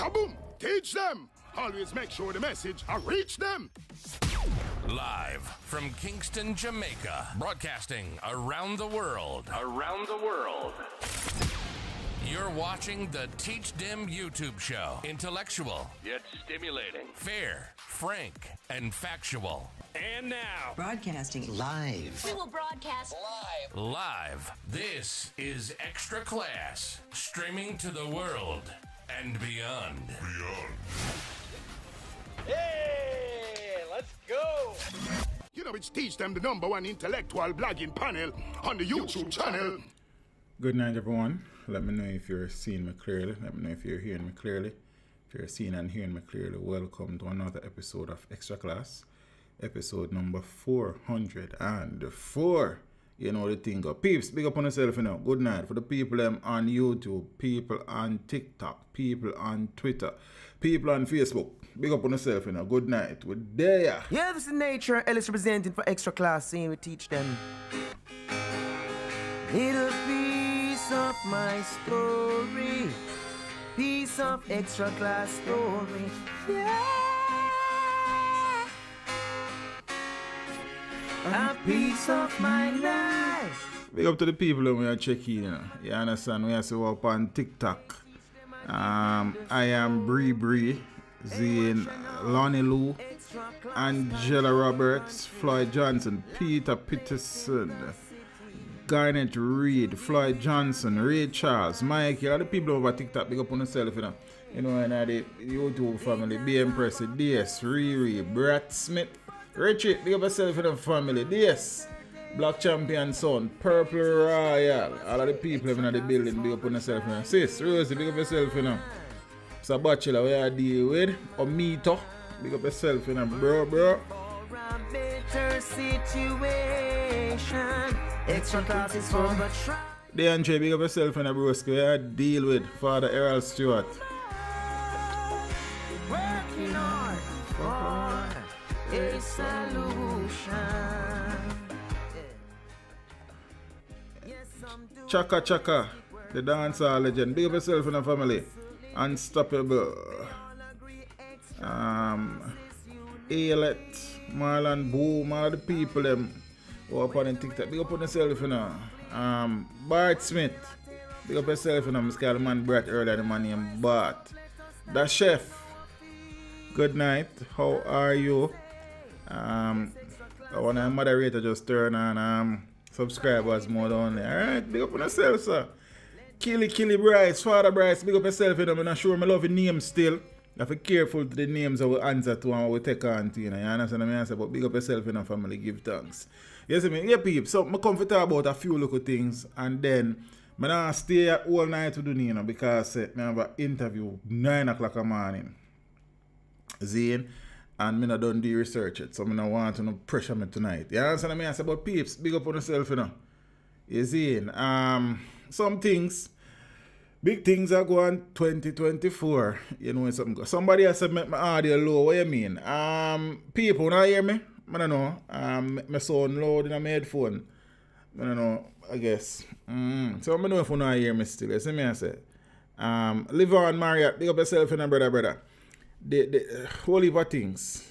Kaboom! Teach them! Always make sure the message reach them. Live from Kingston, Jamaica, broadcasting around the world. You're watching the Teach Them YouTube show. Intellectual, yet stimulating. Fair, frank, and factual. And now, broadcasting live. We will broadcast live. This is Extra Class, streaming to the world and beyond. Hey, let's go. You know, it's Teach Them, the #1 intellectual blogging panel on the YouTube channel. Good night, everyone. Let me know if you're seeing me clearly. Let me know if you're hearing me clearly. If you're seeing and hearing me clearly, welcome to another episode of Extra Class. Episode number 404. You know the thing. Peeps, big up on yourself, you know. Good night. For the people on YouTube, people on TikTok, people on Twitter, people on Facebook. Big up on yourself, you know. Good night. We're there. Yeah, this is Nature. Ellis representing for Extra Class. Seeing we teach them. Little piece of my story. Piece of Extra Class story. Yeah. A piece of my life. Big up to the people who are checking, you know. You understand? We have to up on TikTok. I am bribery, Zane, Lonnie Lou, Angela Roberts, Floyd Johnson, Peter Peterson, Garnet Reed, Floyd Johnson, Ray Charles, Mikey. All the people over TikTok, big up on yourself, you know. You know, and the YouTube family, BM Pressy, DS, Riri, Brad Smith, Richie, big up yourself in the family. DS, Black Champion Son, Purple Royal. All of the people in the building, big up on yourself. You know. Sis, Rosie, big up yourself. You know. So, Bachelor, we are dealing with. Omito, big up yourself. You know, bro. Extra classes for the try. DeAndre, big up yourself. You know, broski. We are dealing with Father Errol Stewart. Working hard for a solution. Chaka, the dancehall legend. Big up yourself in the family. Unstoppable. Alet, Marlon Boom, all the people them who are up on TikTok. Big up on yourself, you know. Bart Smith. Big up yourself, you know. I called the man Brett earlier, the man named Bart. The chef. Good night. How are you? I want to moderator just turn on subscribers more down there. Alright, big up on yourself, sir. Killy Bryce, Father Bryce, big up yourself, you know. I'm not sure I love your name still. You have to be careful to the names I will answer to and I will take on to, you know. You understand what I mean? But big up yourself, you know, family, give thanks. You see me? Yeah, people. So I come to talk about a few little things and then I don't stay all night to do, you know, because I have an interview 9 o'clock in the morning. Zane. And I don't do research it, so I don't want to pressure me tonight. You understand what I mean? I say, but peeps, big up on yourself, you know. You see, some things, big things are going 2024. You know, somebody has said my audio low. What you mean? People, not hear me? I don't know. My sound loud in my headphone. I don't know, I guess. So I don't know if you not hear me still. You see me, I say. Live on, Marriott, big up yourself, you know, brother. The whole heap of things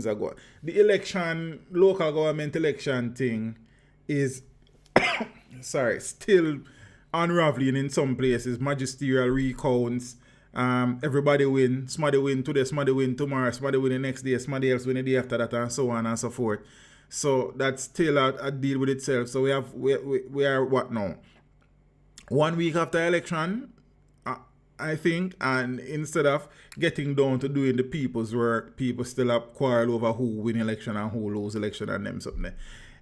are going. The election, local government election thing is still unraveling in some places. Magisterial recounts. Everybody win. Somebody win today, somebody win tomorrow, somebody win the next day, somebody else win the day after that, and so on and so forth. So that's still a deal with itself. So we are what now? 1 week after election, I think, and instead of getting down to doing the people's work, people still have quarrel over who win election and who lose election and them something.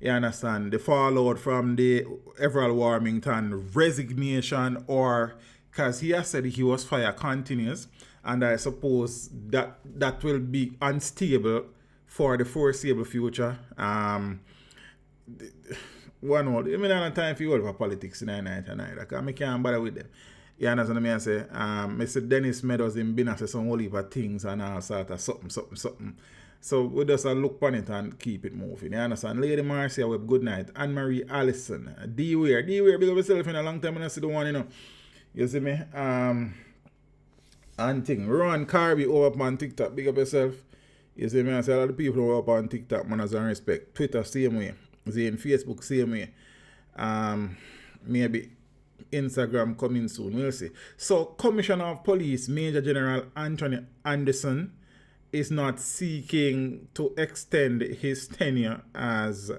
You understand? The fallout from the Everall Warmington resignation, or because he has said he was fired, continues, and I suppose that will be unstable for the foreseeable future. One word, I mean, I don't have time for you all for politics in the night and night. I can't bother with them. You understand what I say? Mr. Dennis Meadows in Bina say some whole heap of things and all sort of something. So we just look on it and keep it moving. You understand? Lady Marcia Webb, good night. Anne-Marie Allison. D-Weir, big up yourself in a long time and I see the one, you know. You see me? And thing, Ron Carby over on TikTok, big up yourself. You see me, I say a lot of people who are up on TikTok, man, as I respect. Twitter, same way. Then Facebook, same way. Maybe Instagram coming soon, we'll see. So, Commissioner of Police, Major General Anthony Anderson, is not seeking to extend his tenure as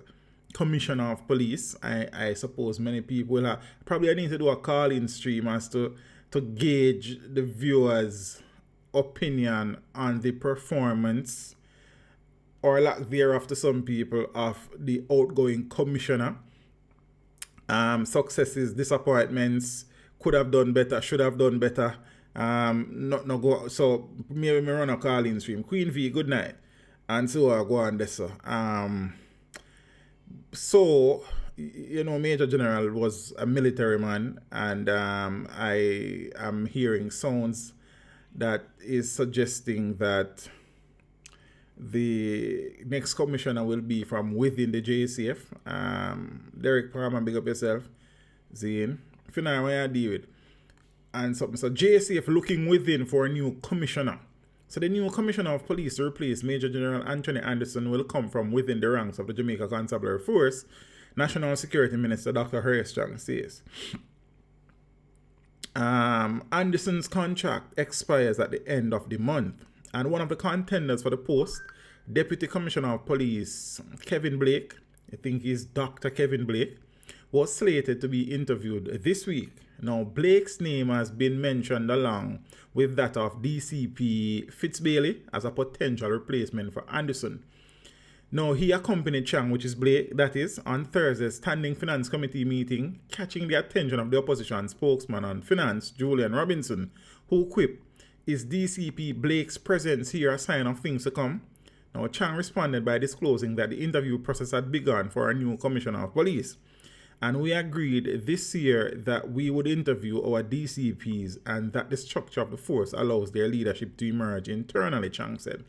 Commissioner of Police. I suppose many people will have. Probably I need to do a call-in stream as to gauge the viewers' opinion on the performance or lack thereof to some people of the outgoing commissioner. Successes, disappointments, could have done better, should have done better. So maybe me run a call-in stream. Queen V, good night. And so I go on this. So, you know, Major General was a military man, and I am hearing sounds that is suggesting that the next commissioner will be from within the JCF. Derek Palmer, big up yourself. Zane. If you know what I deal with. And something. So JCF looking within for a new commissioner. So the new commissioner of police to replace Major General Anthony Anderson will come from within the ranks of the Jamaica Constabulary Force, National Security Minister Dr. Harris Strong says. Anderson's contract expires at the end of the month, and one of the contenders for the post, Deputy Commissioner of Police Kevin Blake, I think he's Dr. Kevin Blake, was slated to be interviewed this week. Now, Blake's name has been mentioned along with that of DCP Fitzbailey as a potential replacement for Anderson. Now, he accompanied Chang, which is Blake, that is, on Thursday's Standing Finance Committee meeting, catching the attention of the opposition spokesman on finance, Julian Robinson, who quipped, "Is DCP Blake's presence here a sign of things to come?" Now, Chang responded by disclosing that the interview process had begun for a new commissioner of police. And we agreed this year that we would interview our DCPs and that the structure of the force allows their leadership to emerge internally, Chang said.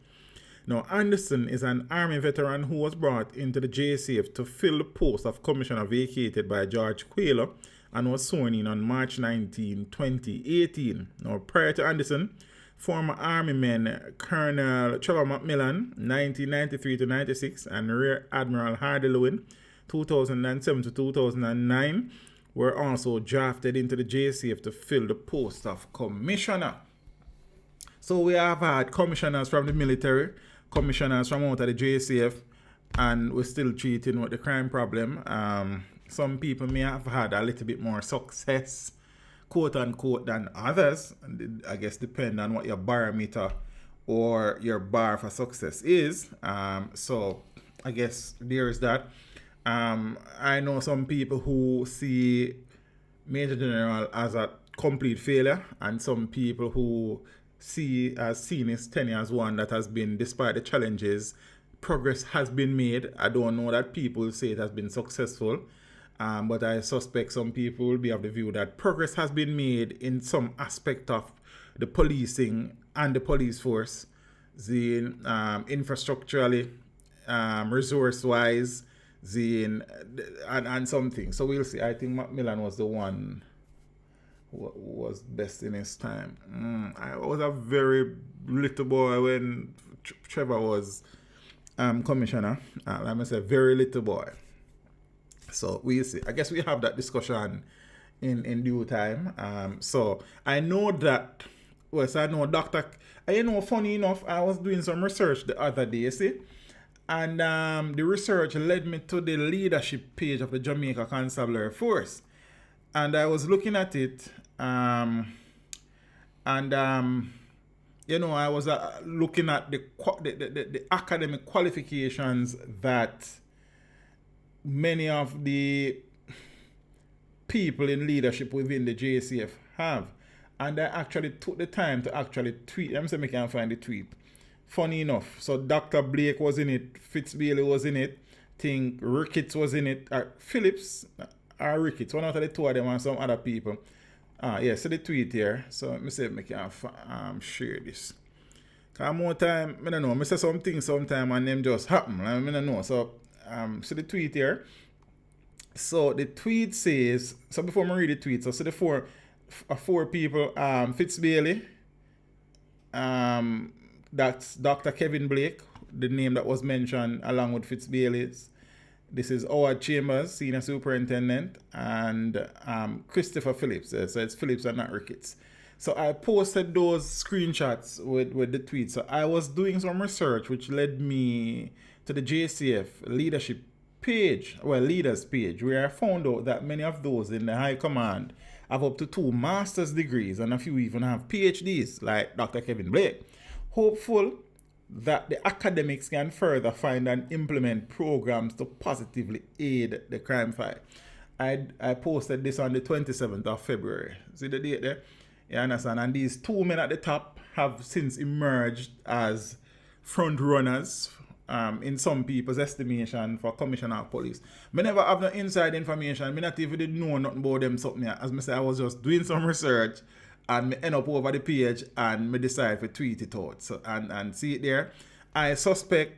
Now, Anderson is an Army veteran who was brought into the JCF to fill the post of commissioner vacated by George Quayler and was sworn in on March 19, 2018. Now, prior to Anderson, former Army men Colonel Trevor McMillan, 1993 to 96, and Rear Admiral Hardy Lewin, 2007 to 2009, were also drafted into the JCF to fill the post of commissioner. So we have had commissioners from the military, commissioners from out of the JCF, and we're still treating with the crime problem. Some people may have had a little bit more success, quote unquote, than others. I guess depend on what your barometer or your bar for success is. So I guess there's that. I know some people who see Major General as a complete failure, and some people who seen his tenure as one that has been, despite the challenges, progress has been made. I don't know that people say it has been successful, but I suspect some people will be of the view that progress has been made in some aspect of the policing and the police force, the infrastructurally, resource-wise, and something. So we'll see. I think Macmillan was the one who was best in his time. I was a very little boy when Trevor was commissioner. Let me say, very little boy. So we'll see. I guess we have that discussion in due time. So I know that. Well, so I know Dr. Funny enough, I was doing some research the other day, see. And the research led me to the leadership page of the Jamaica Constabulary Force. And I was looking at it, I was looking at the academic qualifications that many of the people in leadership within the JCF have. And I actually took the time to actually tweet. Let me see if I can find the tweet. Funny enough, so Dr. Blake was in it, Fitzbailey was in it, think Ricketts was in it, Phillips or Ricketts, one out of the two of them and some other people. So the tweet here. So let me see if I can share this. Because more time, I don't know, I say something sometime and them just happen. I don't know. So the tweet here. So the tweet says, so before I read the tweet, so the four people, Fitzbailey, That's Dr. Kevin Blake, the name that was mentioned along with Fitzbailey's. This is Howard Chambers, Senior Superintendent, and Christopher Phillips. So it's Phillips and not Ricketts. So I posted those screenshots with the tweet. So I was doing some research which led me to the JCF leadership page, leaders page, where I found out that many of those in the high command have up to 2 master's degrees and a few even have PhDs, like Dr. Kevin Blake. Hopeful that the academics can further find and implement programs to positively aid the crime fight. I posted this on the 27th of February. See the date there? You understand? And these 2 men at the top have since emerged as front runners in some people's estimation for Commissioner of Police. I never have no inside information. I not even did know nothing about them something. As I say, I was just doing some research and I end up over the page and I decide to tweet it out. So, and see it there. I suspect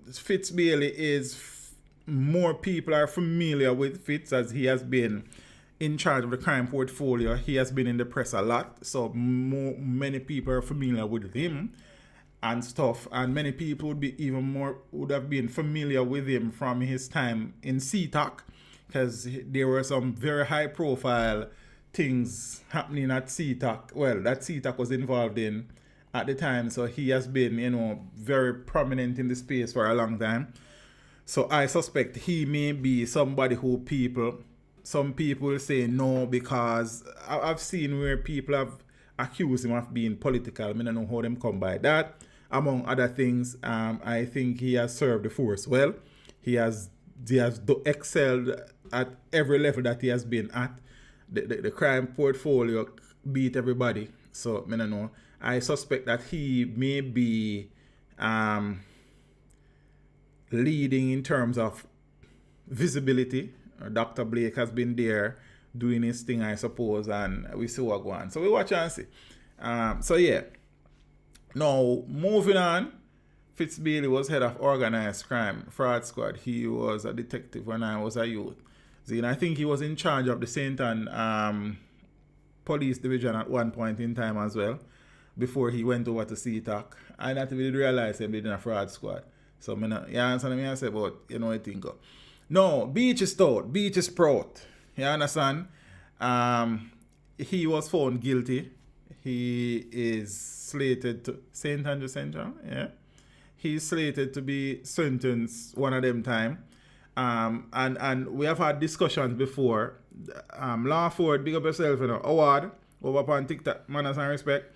Fitzbailey is more people are familiar with Fitz as he has been in charge of the crime portfolio. He has been in the press a lot, so many people are familiar with him and stuff, and many people would have been familiar with him from his time in CTAC, because there were some very high profile things happening at CTAC. Well, that CTAC was involved in at the time, so he has been, very prominent in the space for a long time. So I suspect he may be somebody who some people say no, because I've seen where people have accused him of being political. I don't know how them come by that. Among other things, I think he has served the force well. He has excelled at every level that he has been at. The crime portfolio beat everybody. So I don't know. I suspect that he may be leading in terms of visibility. Dr. Blake has been there doing his thing, I suppose, and we see what going on. So we watch and see. So yeah. Now, moving on, Fitzbailey was head of organized crime, fraud squad. He was a detective when I was a youth. See, and I think he was in charge of the St. Ann police division at one point in time as well, before he went over to CTAC. I not even realize he did in a fraud squad. So, you understand what I say, but I think. No, Beachy Stout, Beachy Pratt. You understand? He was found guilty. He is slated to St. Andrew Central, yeah. He's slated to be sentenced one of them time. And we have had discussions before. Lawford, big up yourself, Howard, over upon TikTok, manners and respect.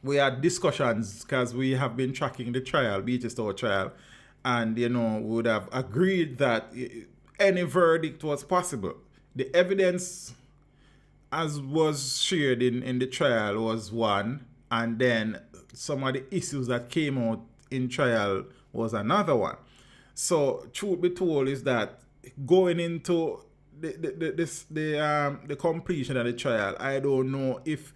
We had discussions because we have been tracking the trial, Beachy Stout trial, and we would have agreed that any verdict was possible. The evidence as was shared in the trial was one, and then some of the issues that came out in trial was another one. So truth be told is that going into the completion of the trial, I don't know if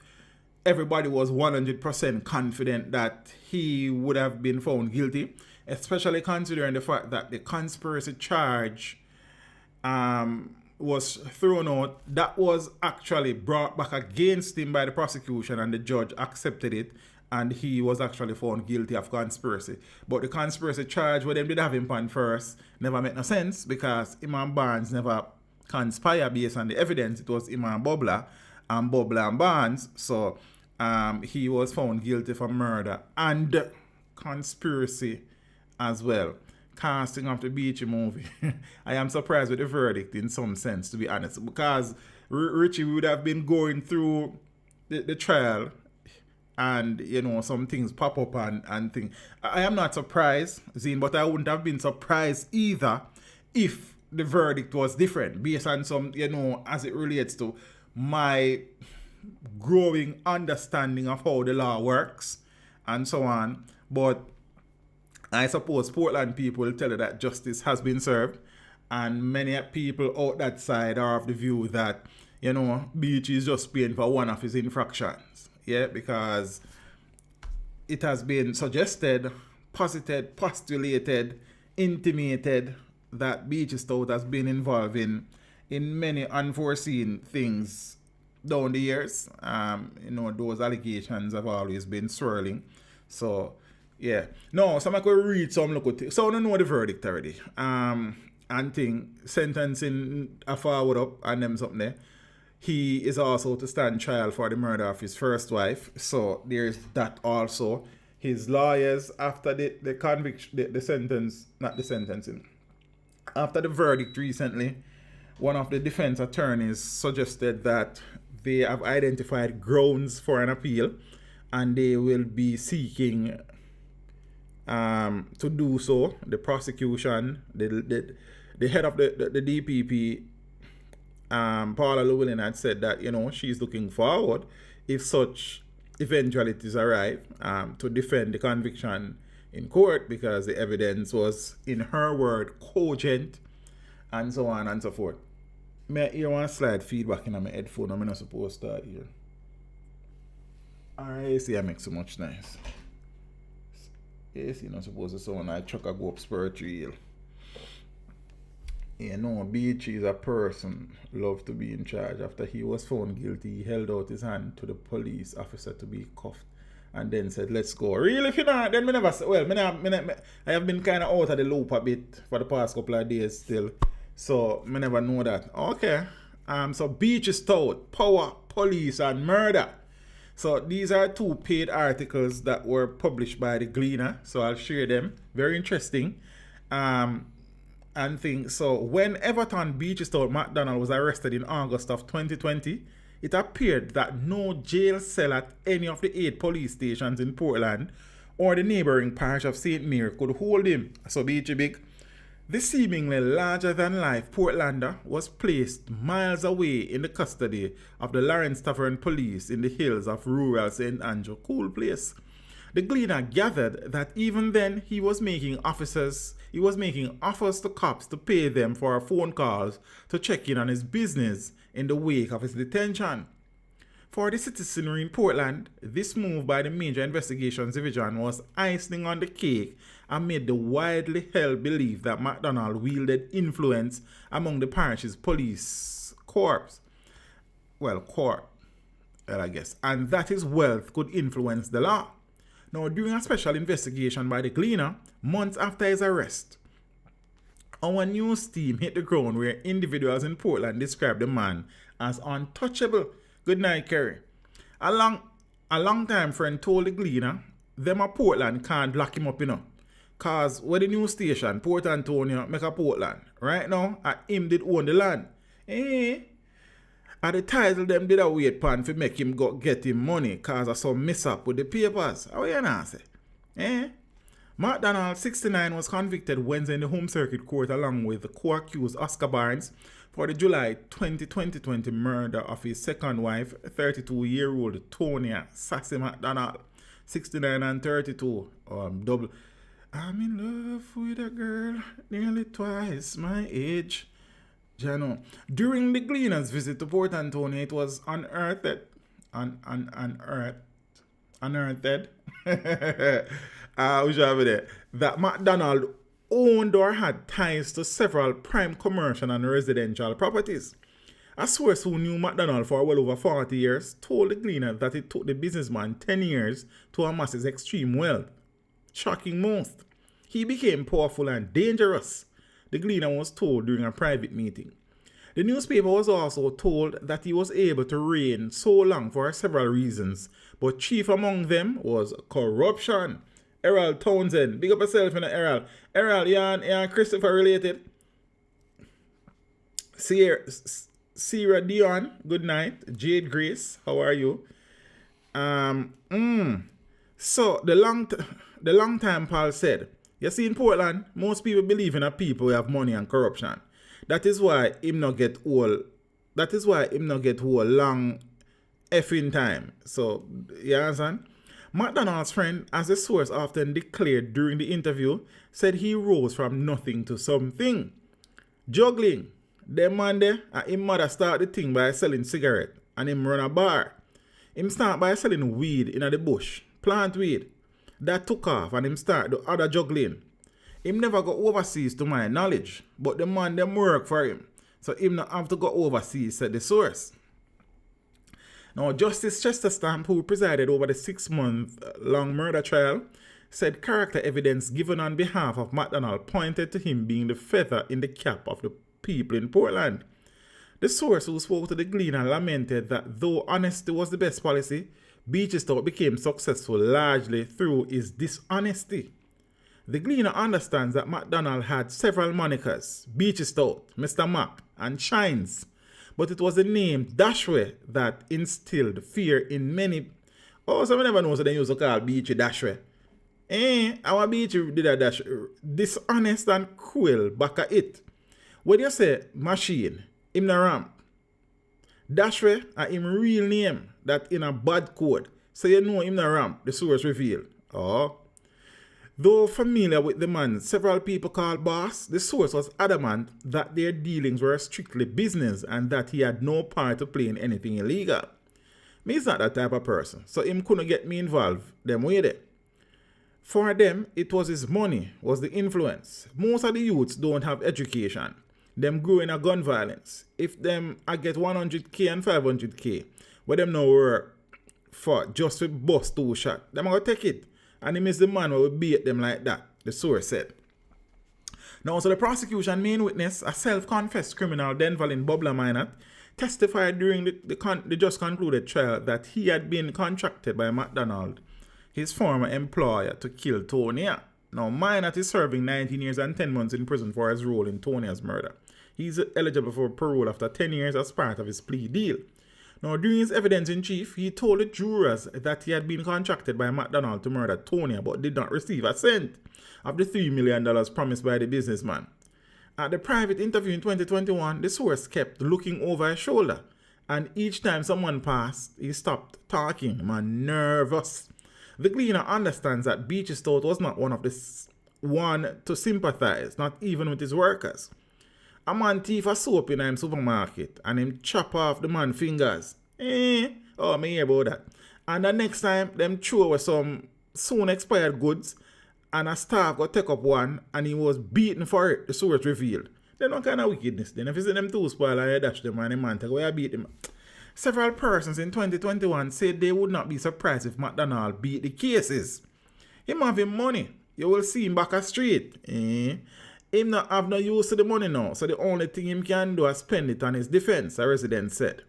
everybody was 100% confident that he would have been found guilty, especially considering the fact that the conspiracy charge was thrown out. That was actually brought back against him by the prosecution, and the judge accepted it, and he was actually found guilty of conspiracy. But the conspiracy charge, where them did have him on first, never made no sense, because Imam Barnes never conspired based on the evidence. It was Imam Bobla and Barnes. So he was found guilty for murder and conspiracy as well. Casting of the Beachy movie. I am surprised with the verdict in some sense, to be honest, because Richie would have been going through the trial, and some things pop up and things. I am not surprised, Zine, but I wouldn't have been surprised either if the verdict was different, based on some, as it relates to my growing understanding of how the law works and so on. But I suppose Portland people will tell you that justice has been served, and many people out that side are of the view that, Beachy is just paying for one of his infractions. Yeah, because it has been suggested, posited, postulated, intimated that Beachy Stout has been involved in many unforeseen things down the years. Those allegations have always been swirling. So, yeah. No, so I'm going to read some local things. So I don't know the verdict already. And thing, sentencing a forward up and them something there. He is also to stand trial for the murder of his first wife. So there's that also. His lawyers, after the conviction, the sentence, not the sentencing, after the verdict recently, one of the defense attorneys suggested that they have identified grounds for an appeal and they will be seeking to do so. The prosecution, the head of the DPP, Paulwell had said that, she's looking forward, if such eventualities arrive, to defend the conviction in court because the evidence was, in her word, cogent, and so on and so forth. May I hear one slide feedback in my headphone? I'm not supposed to start here. Alright, see, I make so much nice. Yes, you're not supposed to sound like truck go up spiritual. Beachy is a person loved to be in charge. After he was found guilty, he held out his hand to the police officer to be cuffed and then said, let's go. Really, if you not, then me never say, well, I have been kind of out of the loop a bit for the past couple of days still. So, me never know that. Okay. So Beachy, Stout, Power, Police, and Murder. So these are two paid articles that were published by the Gleaner. So I'll share them. Very interesting. And things. So when Everton Beachy Stout McDonald was arrested in August of 2020, it appeared that no jail cell at any of the 8 police stations in Portland or the neighboring parish of St. Mary could hold him. So Beachy Big. The seemingly larger-than-life Portlander was placed miles away in the custody of the Lawrence Tavern police in the hills of rural St. Andrew. Cool place. The Gleaner gathered that even then he was making offers to cops to pay them for phone calls to check in on his business in the wake of his detention. For the citizenry in Portland, this move by the Major Investigations Division was icing on the cake and made the widely held belief that McDonald wielded influence among the parish's police corps. And that his wealth could influence the law. Now, during a special investigation by the Gleaner, months after his arrest, our news team hit the ground where individuals in Portland described the man as untouchable. Good night, Kerry. A long-time friend told the Gleaner, them a Portland can't lock him up, Cause where the news station, Port Antonio, make a Portland. Right now, him did own the land. And the title them did a wait pan for make him get him money cause of some mishap with the papers. How you not say? McDonald, 69, was convicted Wednesday in the Home Circuit Court along with the co-accused Oscar Barnes for the July 2020 murder of his second wife, 32-year-old Tonya Sassy McDonald, 69 and 32. Double. I'm in love with a girl nearly twice my age. Jano. During the Gleaner's visit to Port Antonio, it was unearthed. That McDonald owned or had ties to several prime commercial and residential properties. A source who knew McDonald for well over 40 years told the Gleaner that it took the businessman 10 years to amass his extreme wealth. Shocking most. He became powerful and dangerous, the Gleaner was told during a private meeting. The newspaper was also told that he was able to reign so long for several reasons, but chief among them was corruption. Errol Townsend, big up yourself, Errol. Errol, you and Christopher related? Sierra Dion, good night. Jade Grace, how are you? So the long time Paul said, you see in Portland, most people believe in a people who have money and corruption. That is why him not get whole long effing time. So, you understand? McDonald's friend, as the source often declared during the interview, said he rose from nothing to something. Juggling. The man there, him mother start the thing by selling cigarette and him run a bar. Him start by selling weed in the bush, plant weed. That took off and him start the other juggling. Him never go overseas to my knowledge, but the man them work for him. So him not have to go overseas, said the source. Now, Justice Chesterton, who presided over the 6-month-long murder trial, said character evidence given on behalf of McDonald pointed to him being the feather in the cap of the people in Portland. The source who spoke to the Gleaner lamented that though honesty was the best policy, Beachy Stout became successful largely through his dishonesty. The Gleaner understands that McDonald had several monikers, Beachy Stout, Mr. Mac, and Shines, but it was the name Dashway that instilled fear in many. Oh, so we never know, so they used to call Beachy Dashway. Our Beachy did a dash, dishonest and cruel back at it. When you say machine, him the ramp. Dashway are him real name that in a bad code. So you know him the ramp, the source revealed. Oh. Though familiar with the man several people called boss, the source was adamant that their dealings were strictly business and that he had no part to play in anything illegal. Me is not that type of person, so him couldn't get me involved them way there. For them, it was his money, was the influence. Most of the youths don't have education. Them grow in a gun violence. If them I get 100k and 500k, where them no work for just to bust 2 shots, them gonna take it. And him is the man who will beat them like that, the source said. Now, so the prosecution main witness, a self-confessed criminal Denverlin Bubler Minot, testified during the just concluded trial that he had been contracted by McDonald, his former employer, to kill Tonya. Now, Minot is serving 19 years and 10 months in prison for his role in Tonya's murder. He's eligible for parole after 10 years as part of his plea deal. Now, during his evidence in chief, he told the jurors that he had been contracted by McDonald to murder Tonya but did not receive a cent of the $3 million promised by the businessman. At the private interview in 2021, the source kept looking over his shoulder, and each time someone passed, he stopped talking, man, nervous. The Gleaner understands that Beachy Stout was not one to sympathize, not even with his workers. A man thief a soap in a supermarket and him chop off the man's fingers. Oh, me hear about that. And the next time, them throw away some soon expired goods and a staff got take up one and he was beaten for it, the source revealed. Then what kind of wickedness then? If you see them two spoil and you dash them and the man take away, beat them. Several persons in 2021 said they would not be surprised if McDonald beat the cases. Him having money. You will see him back a street. Him not have no use to the money now, so the only thing him can do is spend it on his defense, a resident said.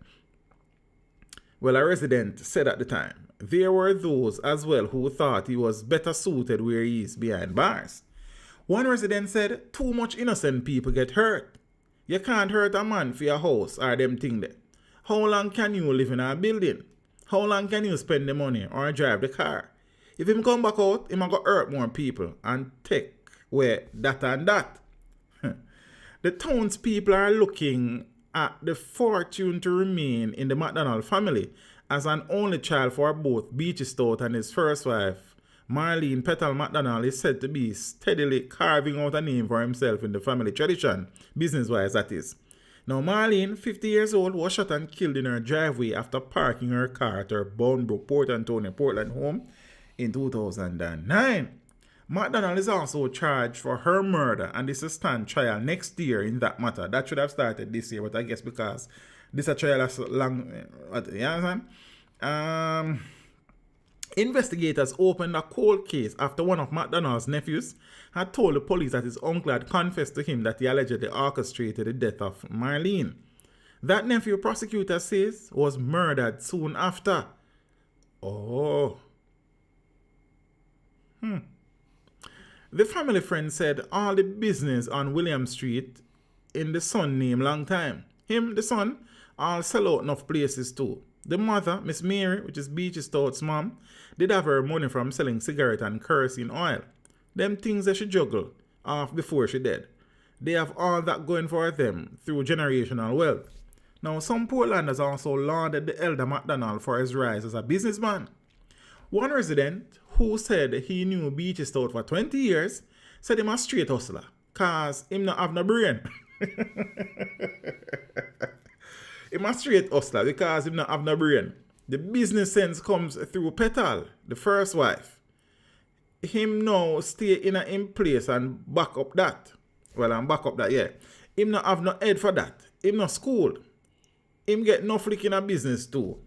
Well, a resident said at the time, there were those as well who thought he was better suited where he is behind bars. One resident said, too much innocent people get hurt. You can't hurt a man for your house or them thing there. How long can you live in a building? How long can you spend the money or drive the car? If him come back out, him go hurt more people and take where that and that. The townspeople are looking at the fortune to remain in the McDonald family as an only child for both Beachy Stout and his first wife, Marlene Petal McDonald, is said to be steadily carving out a name for himself in the family tradition, business-wise that is. Now, Marlene, 50 years old, was shot and killed in her driveway after parking her car at her Bournebrook, Port Antonio, Portland home in 2009. McDonald is also charged for her murder and is to stand trial next year in that matter. That should have started this year, but I guess because this a trial has long, you understand? Investigators opened a cold case after one of McDonald's nephews had told the police that his uncle had confessed to him that he allegedly orchestrated the death of Marlene. That nephew, prosecutor says, was murdered soon after. Oh. The family friend said all the business on William Street in the son name long time. Him, the son, all sell out enough places too. The mother, Miss Mary, which is Beachy Stout's mom, did have her money from selling cigarette and kerosene oil. Them things that she juggled off before she dead. They have all that going for them through generational wealth. Now, some Portlanders also lauded the elder McDonald for his rise as a businessman. One resident who said he knew Beachy Stout for 20 years said him a straight hustler, cause him not have no brain. Him a straight hustler because him not have no brain. The business sense comes through Petal, the first wife. Him now stay in a place and back up that. Well, and back up that, yeah. Him not have no head for that. Him not schooled. Him get no flick in a business too.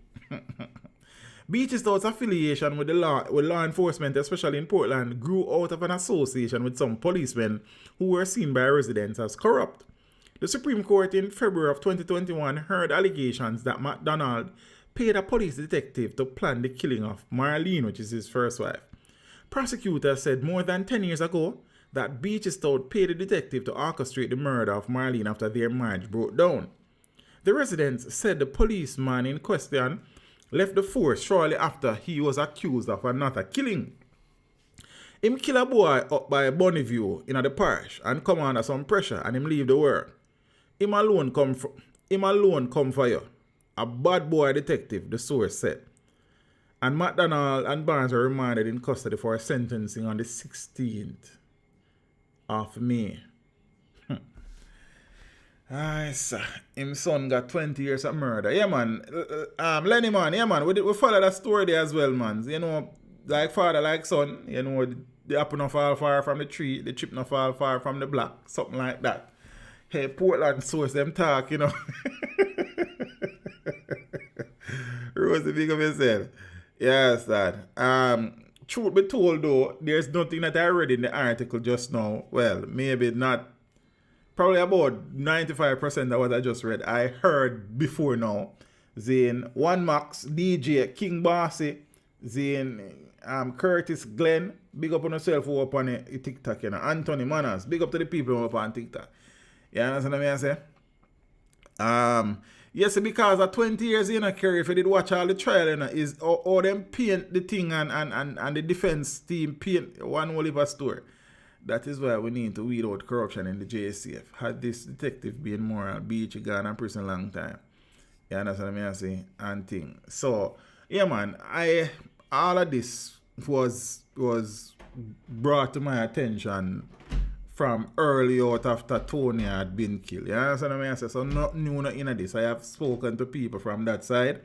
Beachy Stout's affiliation with law enforcement, especially in Portland, grew out of an association with some policemen who were seen by residents as corrupt. The Supreme Court in February of 2021 heard allegations that McDonald paid a police detective to plan the killing of Marlene, which is his first wife. Prosecutors said more than 10 years ago that Beachy Stout paid a detective to orchestrate the murder of Marlene after their marriage broke down. The residents said the policeman in question left the force shortly after he was accused of another killing. Him kill a boy up by Bonneview in the parish and come under some pressure and him leave the work. Him alone come for you. A bad boy detective, the source said. And McDonald and Barnes were remanded in custody for sentencing on the 16th of May. Aye, sir. Him son got 20 years of murder. Yeah, man. Lenny, man. Yeah, man. We follow that story there as well, man. You know, like father, like son. You know, the apple not fall far from the tree. The chip not fall far from the block. Something like that. Hey, Portland source them talk, you know. Rosie, big of yourself. Yes, Dad. Truth be told, though, there's nothing that I read in the article just now. Well, maybe not. Probably about 95% of what I just read, I heard before now. Zane, One Max, DJ, King Bossy, Zane, Curtis Glenn, big up on yourself who up on the TikTok, you know. Anthony Manners, big up to the people who up on TikTok. You understand what I say? Yes, because of 20 years, you know, Kerry, if you did watch all the trial, you know, is all them paint the thing and the defense team paint one whole heap of story. That is why we need to weed out corruption in the JSCF. Had this detective been moral, Beachy gone in prison a long time. You understand what I say? And thing. So, yeah, man, all of this was brought to my attention from early out after Tony had been killed. You understand what I say? So, nothing new in this. I have spoken to people from that side.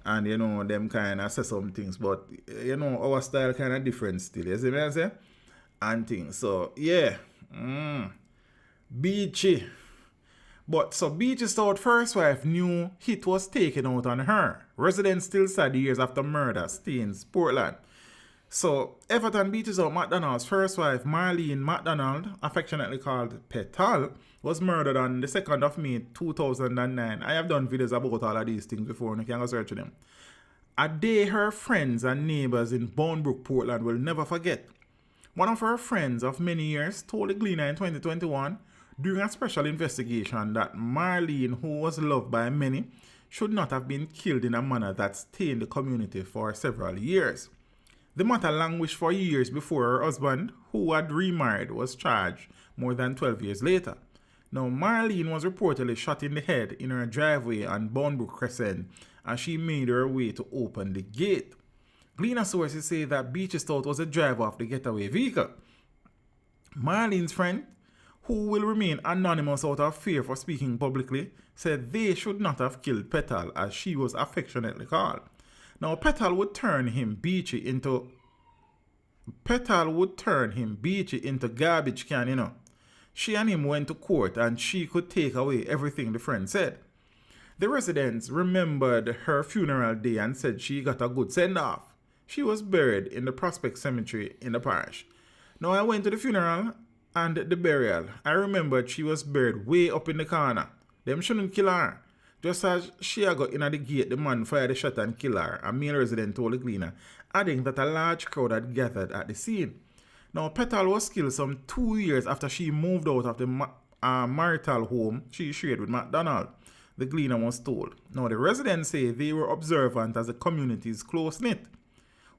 And, you know, them kind of say some things. But, you know, our style kind of different still. You see what I say? And things. So, yeah. Beachy. But, so Beachy Stout first wife knew hit was taken out on her. Residents still sad years after murder stains Portland. So, Everton Beachy Stout McDonald's first wife, Marlene McDonald, affectionately called Petal, was murdered on the 2nd of May 2009. I have done videos about all of these things before, and you can go search them. A day her friends and neighbors in Bournebrook, Portland will never forget. One of her friends of many years told the Gleaner in 2021 during a special investigation that Marlene, who was loved by many, should not have been killed in a manner that stained the community for several years. The matter languished for years before her husband, who had remarried, was charged more than 12 years later. Now, Marlene was reportedly shot in the head in her driveway on Bournebrook Crescent as she made her way to open the gate. Gleaner sources say that Beachy Stout was a driver of the getaway vehicle. Marlene's friend, who will remain anonymous out of fear for speaking publicly, said they should not have killed Petal, as she was affectionately called. Now, Petal would turn him Beachy into garbage can, you know. She and him went to court and she could take away everything the friend said. The residents remembered her funeral day and said she got a good send-off. She was buried in the Prospect Cemetery in the parish. Now, I went to the funeral and the burial. I remembered she was buried way up in the corner. Them shouldn't kill her. Just as she got in at the gate, the man fired a shot and killed her, a male resident told the Gleaner, adding that a large crowd had gathered at the scene. Now, Petal was killed some 2 years after she moved out of the marital home she shared with McDonald, the Gleaner was told. Now, the residents say they were observant as the community is close-knit.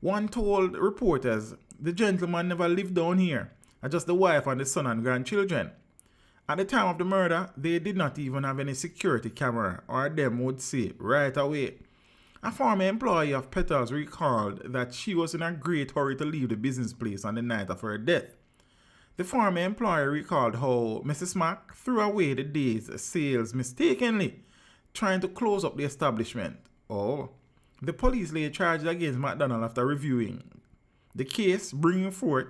One told reporters the gentleman never lived down here, and just the wife and the son and grandchildren. At the time of the murder, they did not even have any security camera, or them would say right away. A former employee of Petal's recalled that she was in a great hurry to leave the business place on the night of her death. The former employee recalled how Mrs. Mack threw away the day's sales mistakenly, trying to close up the establishment. The police laid charges against McDonald after reviewing the case, bringing forth,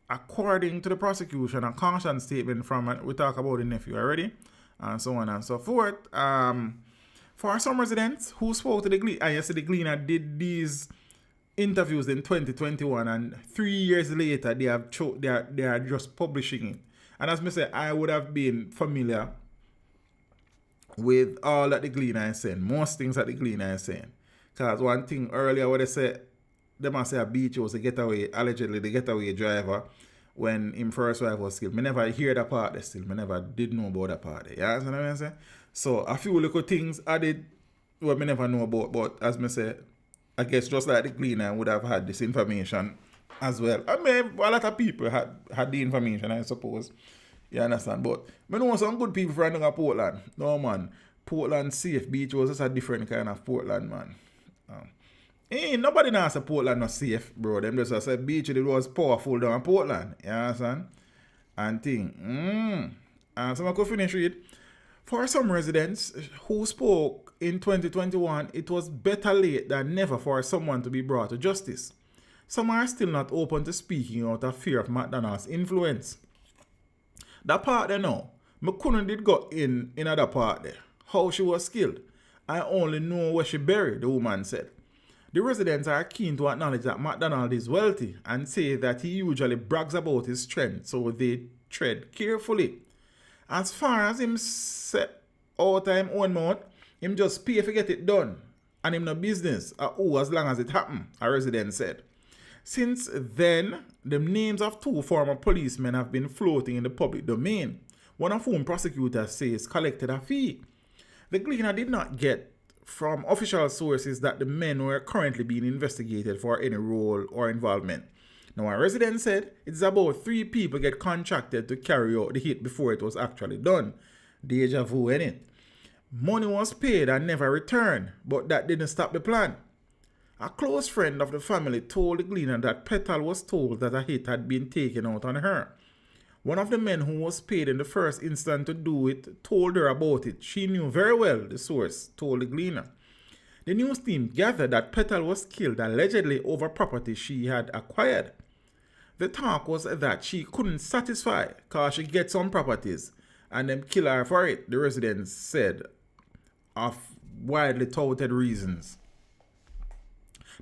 according to the prosecution, a caution statement from, we talk about the nephew already, and so on and so forth. For some residents who spoke to the Gleaner, and you see the Gleaner did these interviews in 2021, and 3 years later they are just publishing it. And as I say, I would have been familiar with all that the Gleaner is saying, most things that the Gleaner is saying. Because one thing earlier what they said, they must say a Beachy was allegedly the getaway driver when him first wife was killed. Me never hear that part there still. Me never did know about that part there. You understand what I'm saying? So a few little things I did what me never know about, but as me say, I guess just like the Gleaner would have had this information as well. I mean, a lot of people had the information, I suppose. You understand? But I know some good people from Portland. No, man. Portland safe. Beach was just a different kind of Portland, man. Ain't nobody knows a Portland not safe, bro. Them just say Beach it was powerful down in Portland. You understand? And thing. And so I could finish with. For some residents who spoke in 2021, it was better late than never for someone to be brought to justice. Some are still not open to speaking out of fear of McDonald's influence. That part there now, me couldn't did go in that part there. How she was killed. I only know where she buried, the woman said. The residents are keen to acknowledge that McDonald is wealthy and say that he usually brags about his strength, so they tread carefully. As far as him set out of him own mouth, him just pay to get it done. And him no business as long as it happen, a resident said. Since then, the names of 2 former policemen have been floating in the public domain, one of whom prosecutors says collected a fee. The Gleaner did not get from official sources that the men were currently being investigated for any role or involvement. Now, a resident said it's about 3 people get contracted to carry out the hit before it was actually done. Deja vu, innit? Money was paid and never returned, but that didn't stop the plan. A close friend of the family told the Gleaner that Petal was told that a hit had been taken out on her. One of the men who was paid in the first instance to do it told her about it. She knew very well, the source told the Gleaner. The news team gathered that Petal was killed allegedly over property she had acquired. The talk was that she couldn't satisfy because she gets some properties and them kill her for it, the residents said, of widely touted reasons.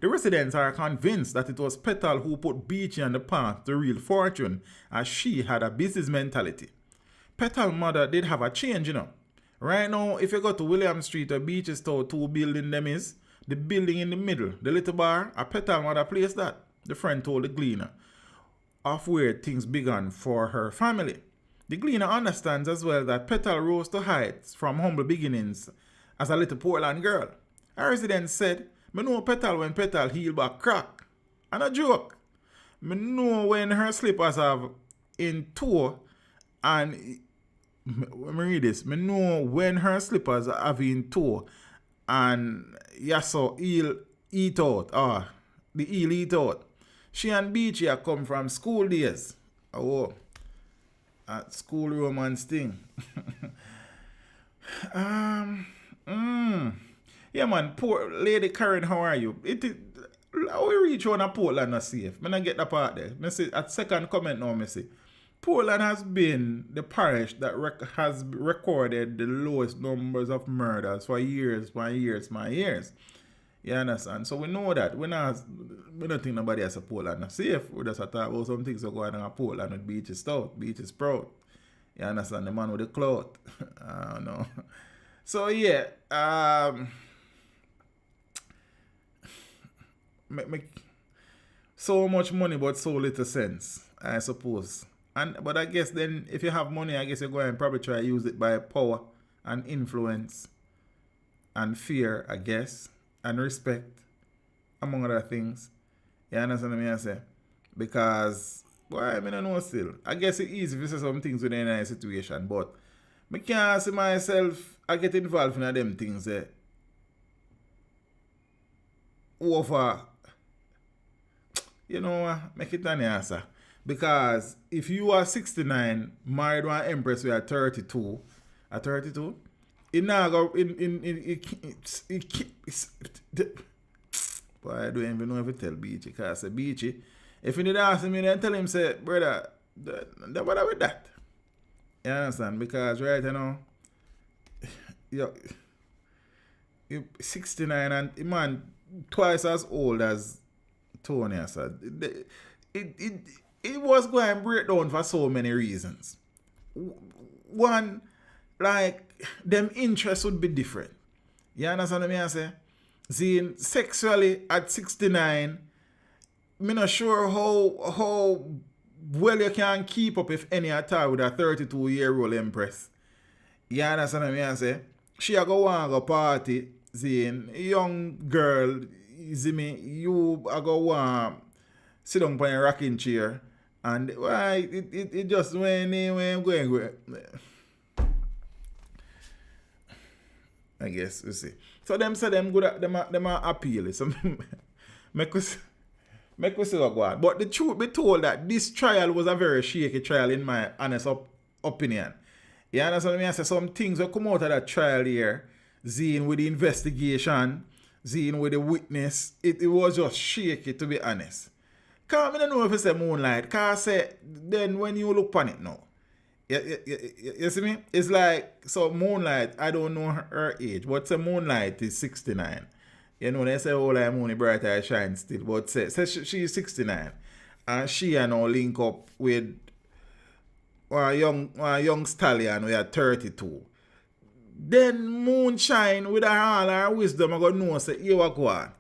The residents are convinced that it was Petal who put Beachy on the path to real fortune, as she had a business mentality. Petal's mother did have a change, you know. Right now, if you go to William Street or Beachy Stout, 2 buildings them is, the building in the middle, the little bar, a Petal mother placed that, the friend told the Gleaner, of where things began for her family. The Gleaner understands as well that Petal rose to heights from humble beginnings as a little Portland girl. A resident said, "Me know Petal when Petal heel back crack. And a joke. Me know when her slippers have in toe and let me read this. Me know when her slippers have in toe and yaso heel eat out. The heel eat out. She and Beachy have come from school days. Oh, at school romance thing. Yeah, man, poor Lady Karen, how are you? How we reach on a Portland not safe? I get the part there. I see at second comment now, I see. Portland has been the parish that has recorded the lowest numbers of murders for years. You understand? So we know that. We don't think nobody has a Portland not safe. We just talk about some things that go on in Portland with Beachy Stout, Beachy Sprout. You understand? The man with the cloth. I don't know. So yeah, so much money but so little sense, I suppose. But I guess then if you have money, I guess you go and probably try to use it by power and influence and fear, I guess, and respect, among other things. You understand what I say? Because, well, I don't know still. I guess it's easy to say some things within a situation, but I can't see myself, I get involved in them things over, make it an answer. Because if you are 69, married to an empress who are 32, it now go boy, I don't even know if I tell Beachy, because I say Beachy, if you need to ask me, then tell him, say, brother, don't bother with that. You understand? Because right now, 69 and man twice as old as Tony. So it was going to break down for so many reasons. One, like, them interests would be different. You understand what I say? Seeing sexually at 69, I'm not sure how well you can keep up, if any at all, with a 32-year-old empress. You understand what I say? She a go want go party, seeing a young girl, you see me, you a go want sit down on a rocking chair, and why it just when going. I guess you see. So them say them good, them are appeal. So make we see what go on. But the truth be told that this trial was a very shaky trial in my honest opinion. You understand me? I say some things will come out of that trial here, seeing with the investigation, seeing with the witness, it was just shaky, to be honest. Because I don't know if it's a Moonlight, because I say, then when you look on it now, you see me? It's like, so Moonlight, I don't know her age, but say Moonlight is 69. You know, they say, oh, like Mooney bright eye shine still, but say she's 69. And she and now link up with a young stallion we are 32. Then Moonshine, with all her wisdom, I got know, say, here what go on.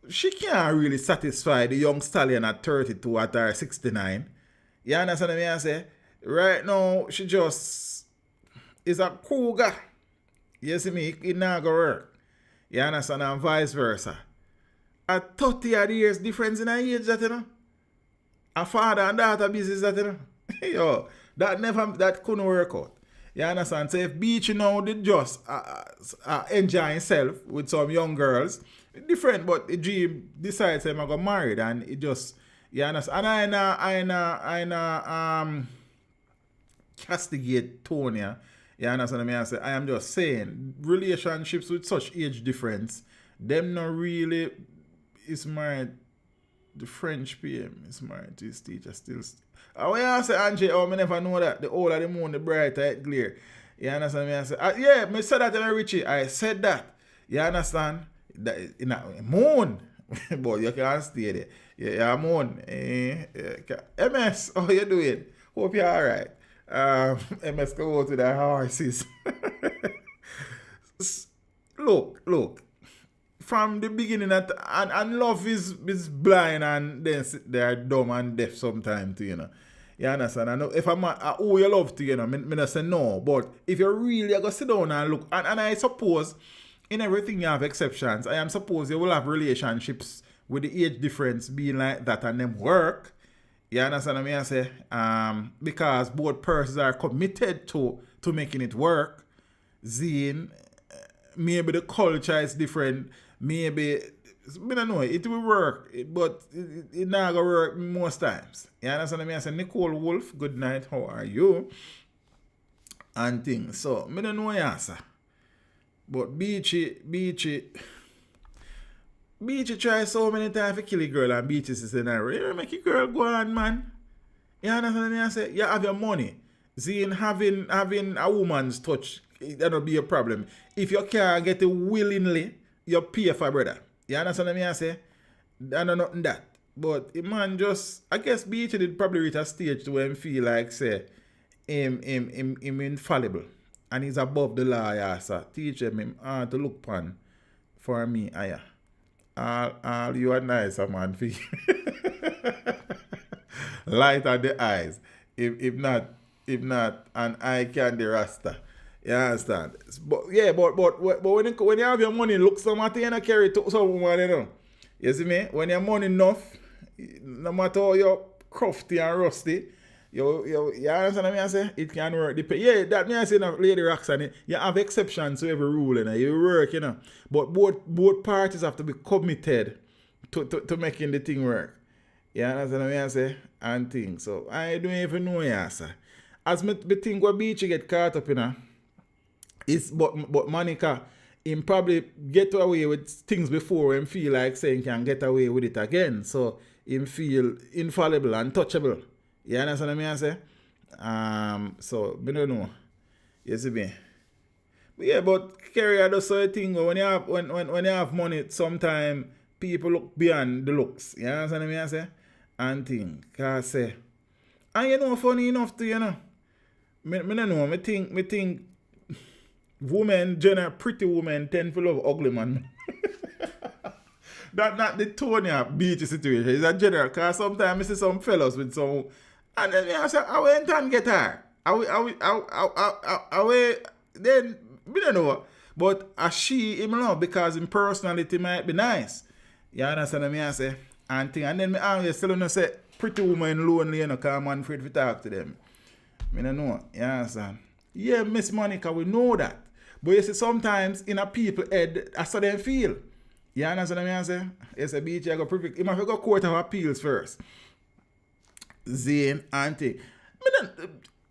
She can't really satisfy the young stallion at 32 at her 69. You understand what I say? Right now, she just is a cougar. You see me? It not go work. You understand? And vice versa. At 30 odd years difference in her age, that you know. A father and daughter business, that you know. Yo, that couldn't work out. You understand? So if Beachy now did just enjoy himself with some young girls, different, but the dream decides him I got married, and it just, you understand? And I castigate Tonya. You understand what I say? I am just saying, relationships with such age difference, them not really is married. The French PM is married to his teacher still. When I say Angie, I never know that. The older the moon, the brighter it glare. You understand me? I say, yeah, I said that in Richie. I said that. You understand? That in a moon. But you can't stay there. Yeah, moon. MS, how you doing? Hope you're alright. MS go out to the horses. Look. From the beginning, and love is blind, and then they are dumb and deaf sometimes, you know. You understand? I know if I'm who you love to, you know, I don't say no. But if you really are going to sit down and look, and I suppose in everything you have exceptions. I am suppose you will have relationships with the age difference being like that and them work. You understand what I say? Because both persons are committed to making it work. Zine, maybe the culture is different. Maybe, I don't know, it will work, but it not going to work most times. You understand what I say? Nicole Wolf, good night, how are you? And things. So, I don't know your answer. But Beachy try so many times to kill a girl, and Beachy is saying, you make a girl go on, man. You understand what I say? You have your money. Seeing having a woman's touch, that'll be a problem. If you can't get it willingly, you pay for brother. You understand what I say? I know nothing that. But a man just, I guess Beachy did probably reach a stage to where him feel like, say, him infallible. And he's above the law, yeah, so teach him to look upon for me, all you are nice, man. Light at the eyes. If not, an eye candy rasta. You understand? But when you have your money, look something you carry to someone, you know. You see me? When your money enough, no matter how you're crufty and rusty, you understand what I say? It can work. Yeah, that means I say, Lady Roxanne, you have exceptions to every rule, you know. You work, you know. But both parties have to be committed to making the thing work. You understand what I say? And things. So I don't even know, yeah, sir. As me think what Beachy get caught up in, but Monica, him probably get away with things before him feel like saying can get away with it again. So him feel infallible and touchable. You understand what I say? So, I don't know. You see me? Yeah, but Kerry, I just saw a thing when you have when you have money, sometimes people look beyond the looks. You understand what I say? And thing. Cause say. And you know funny enough to me don't know, me think women, pretty women tend to love ugly man. That's not the Tony Beachy situation. It's a general. Because sometimes I see some fellas with some. And then I say, I went and get her. Then, we don't know. But she, him love because in personality might be nice. You understand what I say? And then me always tell them, say, pretty woman lonely, you know, because I'm afraid to talk to them. I don't know. You understand? Yeah, Miss Monica, we know that. But you see, sometimes in a people head, that's how they feel. You understand what I say? You say, Beachy, I go perfect. You must go court of appeals first. Zane, auntie.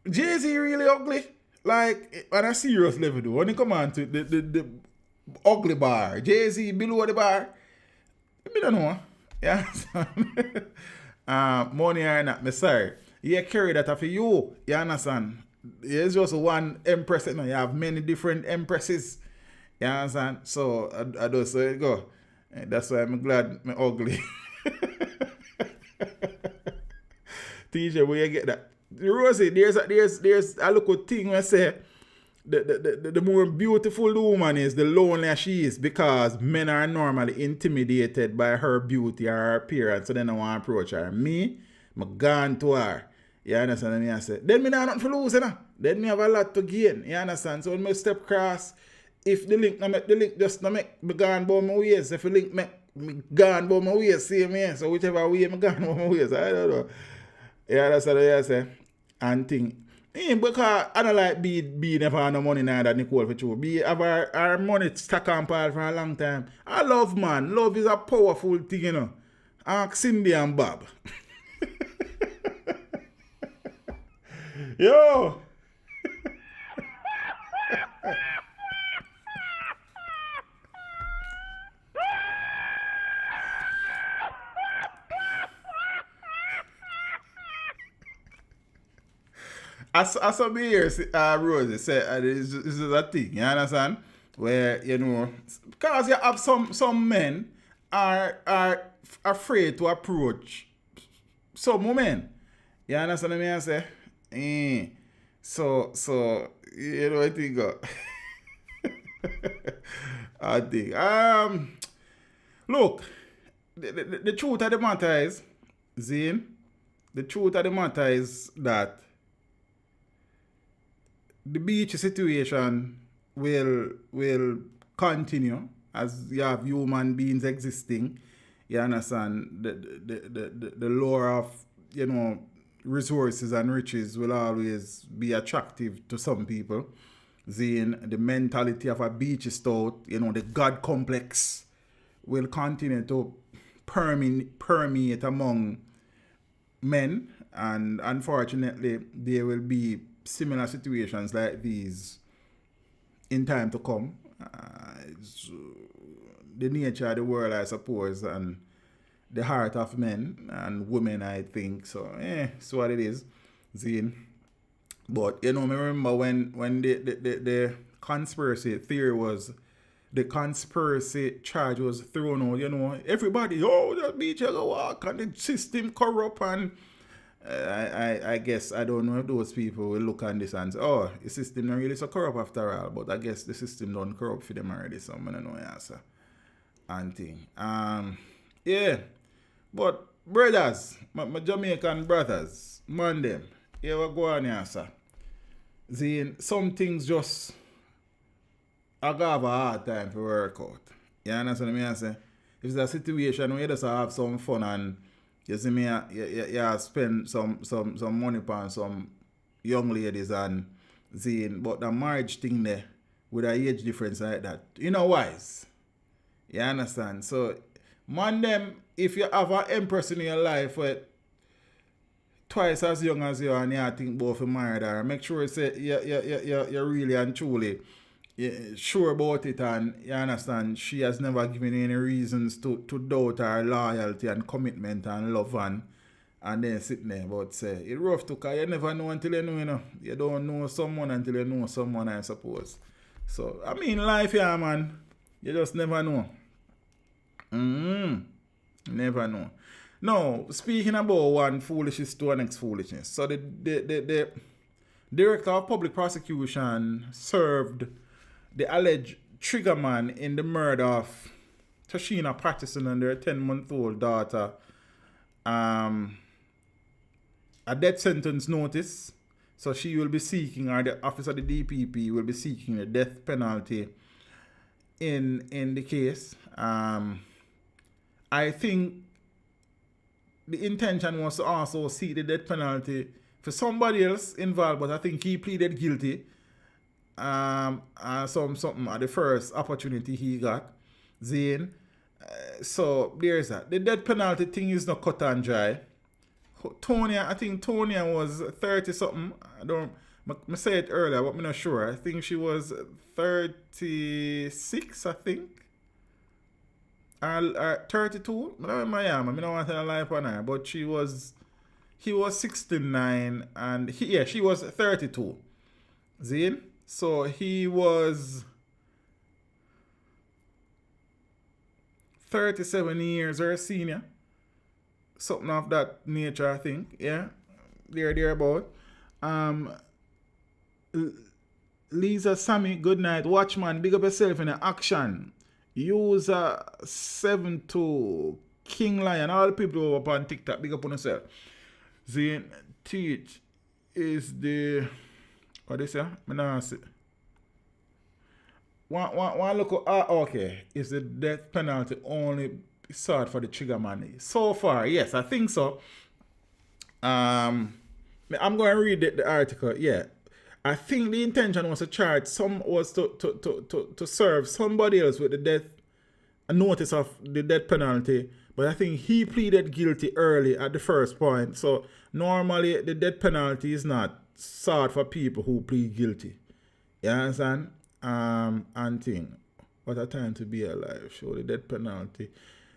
Jay-Z really ugly. Like, on a serious level, though. When you come on to the ugly bar, Jay-Z below the bar, I don't know. You understand? Money or not, me sorry. You carry that for you. You understand? It's just one empress. You have many different empresses. You understand? So, I don't say it go. That's why I'm glad I'm ugly. Tesha, where you get that? Rosie, there's a little thing where I say the more beautiful the woman is, the lonelier she is, because men are normally intimidated by her beauty or her appearance, so they don't want to approach her. Me, I'm gone to her. You understand what I say? Then me not nothing to lose, you know? Then me have a lot to gain. You understand? So when me step across, if the link just not make me gone about my ways. If the link make me gone about my ways, same way. So whichever way me gone about my ways, I don't know. Yeah, that's what I say. And think. Because I don't like be never have no money now that Nicole for true. Be have our money stack and pile for a long time. I love, man. Love is a powerful thing, you know. Ask Cindy and Bob. Yo! As some years, Rosie said, this is a thing, you understand? Where, you know, because you have some men are afraid to approach some women. You understand what I say? So, you know, I think, I think, look, the truth of the matter is, Zane, the truth of the matter is that the Beachy situation will continue as you have human beings existing. You understand? The lure of, you know, resources and riches will always be attractive to some people. Then the mentality of a Beachy Stout, you know, the God complex will continue to permeate among men, and unfortunately there will be similar situations like these in time to come. It's the nature of the world, I suppose, and the heart of men and women, I think. So, it's what it is, Zine. But, you know, I remember when the conspiracy theory was, the conspiracy charge was thrown out, you know, everybody, that Beachy go walk and the system corrupt, and I guess, I don't know if those people will look on this and say, the system not really so corrupt after all, but I guess the system don't corrupt for them already, so I don't know answer. And thing. Yeah. But brothers, my Jamaican brothers, man them, here we go on here, sir. Zine, some things just I have a hard time to work out. You understand what I say? If it's a situation where you just have some fun and you see me, you spend some money on some young ladies and Zine, but the marriage thing there with an age difference like that, you know wise. You understand? So, man them, if you have an empress in your life with twice as young as you and you think both of married her, make sure you say you're really and truly sure about it, and you understand she has never given you any reasons to doubt her loyalty and commitment and love, and then sitting there. But say it's rough too, because you never know until you know, you know. You don't know someone until you know someone, I suppose. So, I mean, life, yeah, man. You just never know. Never know. Now, speaking about one foolishness to the next foolishness. So, the Director of Public Prosecution served the alleged triggerman in the murder of Tashina Patterson and their 10-month-old daughter a death sentence notice. So she will be seeking, or the officer of the DPP will be seeking a death penalty in the case. I think the intention was to also seek the death penalty for somebody else involved, but I think he pleaded guilty. Something at the first opportunity he got. Zane. So there's that. The death penalty thing is not cut and dry. I think Tonya was 30 something. I say it earlier, but I'm not sure. I think she was 36, I think. Or 32. I don't want to lie on her, but he was 69 and she was 32. Zane? So he was 37 years or a senior. Something of that nature, I think. Yeah. Thereabout. Lisa, Sammy, good night. Watchman, big up yourself in the action. User 72 King Lion. All the people who are up on TikTok, big up on yourself. Zane, teach is the... What they say? I don't see. One look. Okay. Is the death penalty only sought for the trigger man? So far, yes, I think so. I'm going to read the article. Yeah, I think the intention was to charge to serve somebody else with a notice of the death penalty. But I think he pleaded guilty early at the first point. So normally the death penalty is not sought for people who plead guilty. You understand? And thing. What a time to be alive. Show the death penalty.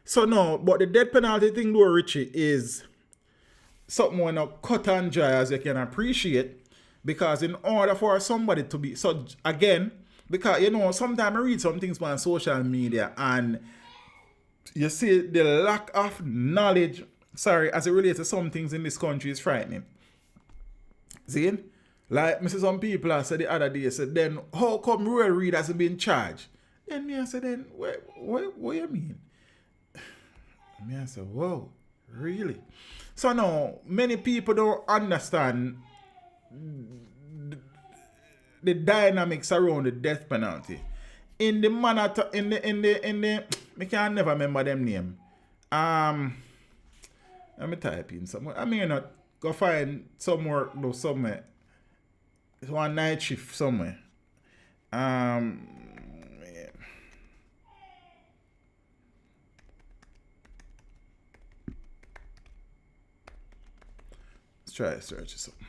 So no, but the death penalty thing though, Richie, is something when not cut and dry as you can appreciate. Because in order for somebody to be, so again, because sometimes I read some things on social media and you see the lack of knowledge, as it relates to some things in this country is frightening. See? Like, I see some people I said the other day, said, then how come Royal Reed hasn't been charged? Then me I said, then what you mean? Me I said, whoa, really? So now, many people don't understand the dynamics around the death penalty. In the manner, I can never remember them name. Let me type in somewhere. I mean, not go find some work though somewhere. It's one night shift somewhere. Yeah. Let's try to search something.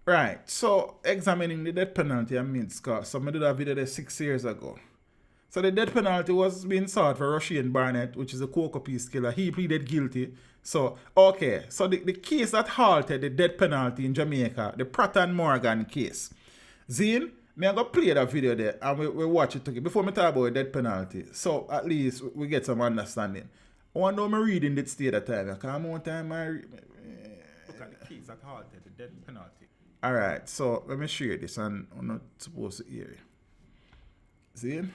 Right, so examining the death penalty, so I did a video there 6 years ago. So the death penalty was being sought for Russian Barnett, which is a cocoa piece killer. He pleaded guilty. So, okay, so the case that halted the death penalty in Jamaica, the Pratt and Morgan case. Zine, I'm going to play that video there and we watch it together before we talk about the death penalty. So at least we get some understanding. I want to know my reading that stay at the time. Because one time I read. Look at the case that halted the death penalty. Alright, so let me share this and I'm not supposed to hear it. Zine?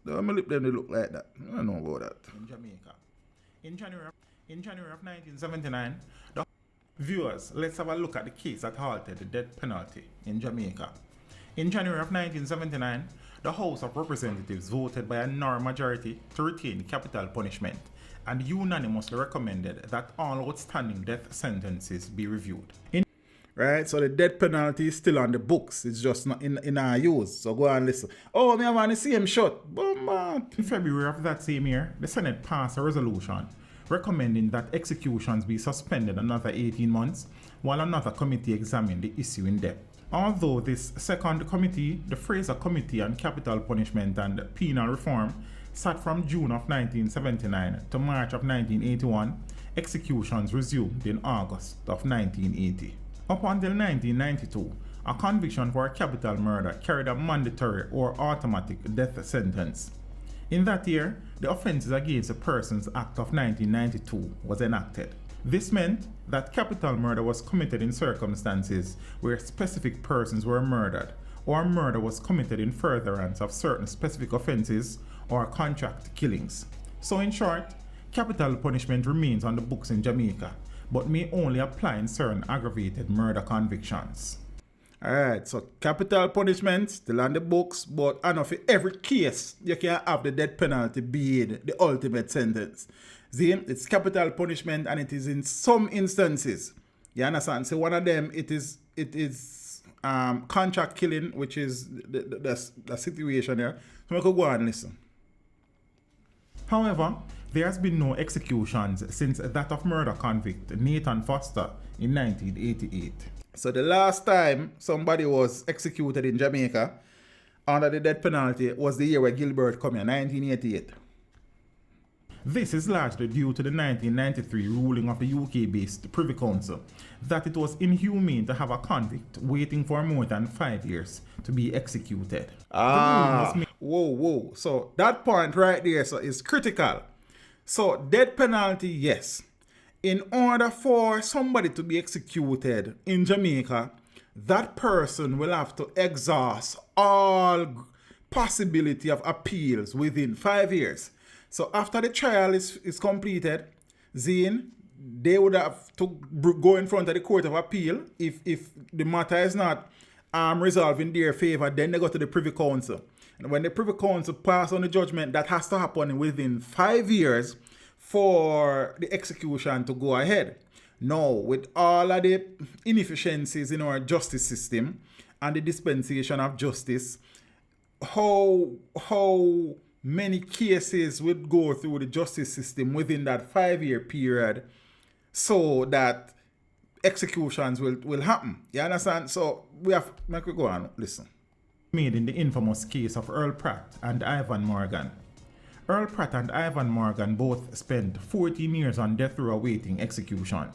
Don't lip them to look like that. I don't know about that. In Jamaica. In January of 1979, viewers, let's have a look at the case that halted the death penalty in Jamaica. In January of 1979, the House of Representatives voted by a narrow majority to retain capital punishment and unanimously recommended that all outstanding death sentences be reviewed. Right, so the death penalty is still on the books. It's just not in our use. So go and listen. Oh, me have the same shot. Boom, in February of that same year, the Senate passed a resolution recommending that executions be suspended another 18 months while another committee examined the issue in depth. Although this second committee, the Fraser Committee on Capital Punishment and Penal Reform, sat from June of 1979 to March of 1981, executions resumed in August of 1980. Up until 1992, A conviction for a capital murder carried a mandatory or automatic death sentence. In that year, the Offences Against the Persons Act of 1992 was enacted. This meant that capital murder was committed in circumstances where specific persons were murdered, or murder was committed in furtherance of certain specific offences or contract killings. So in short, capital punishment remains on the books in Jamaica, but may only apply in certain aggravated murder convictions. Alright, so capital punishment still on the books, but I know for every case you can have the death penalty being the ultimate sentence. See, it's capital punishment and it is in some instances. You understand? So one of them it is contract killing, which is the situation here. So we could go and listen. However, there has been no executions since that of murder convict Nathan Foster in 1988. So the last time somebody was executed in Jamaica under the death penalty was the year where Gilbert come here, 1988. This is largely due to the 1993 ruling of the UK-based Privy Council that it was inhumane to have a convict waiting for more than 5 years to be executed. Whoa. So that point right there is critical. So death penalty, yes. In order for somebody to be executed in Jamaica, that person will have to exhaust all possibility of appeals within 5 years. So after the trial is completed, they would have to go in front of the Court of Appeal. If the matter is not resolved in their favor, then they go to the Privy Council. And when the Privy Council pass on the judgment, that has to happen within 5 years for the execution to go ahead. Now, with all of the inefficiencies in our justice system and the dispensation of justice, how many cases would go through the justice system within that 5 year period so that executions will happen. You understand? So we go on, listen. Made in the infamous case of Earl Pratt and Ivan Morgan. Earl Pratt and Ivan Morgan both spent 14 years on death row awaiting execution.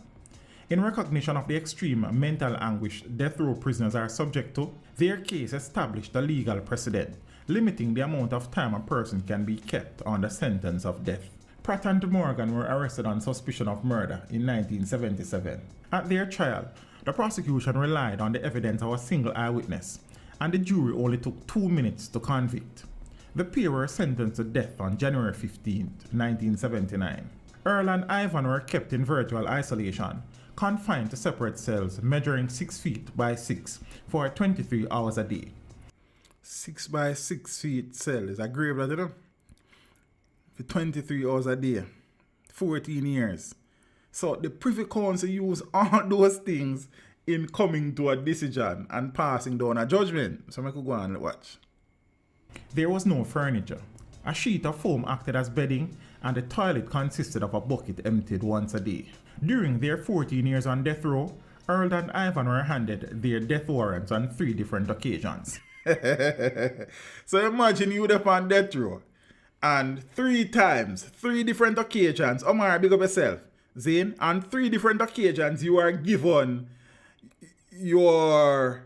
In recognition of the extreme mental anguish death row prisoners are subject to, their case established a legal precedent limiting the amount of time a person can be kept on the sentence of death. Pratt and Morgan were arrested on suspicion of murder in 1977. At their trial, the prosecution relied on the evidence of a single eyewitness, and the jury only took 2 minutes to convict. The pair were sentenced to death on January 15, 1979. Earl and Ivan were kept in virtual isolation, confined to separate cells measuring 6 feet by 6 for 23 hours a day. 6 by 6 feet cell is a grave, you know? For 23 hours a day, 14 years. So the Privy Council use all those things in coming to a decision and passing down a judgment. So I could go and watch. There was no furniture. A sheet of foam acted as bedding, and the toilet consisted of a bucket emptied once a day. During their 14 years on death row, Earl and Ivan were handed their death warrants on 3 different occasions. So imagine you up on death row and 3 times, 3 different occasions, Omar, big up yourself, Zane, on 3 different occasions you are given your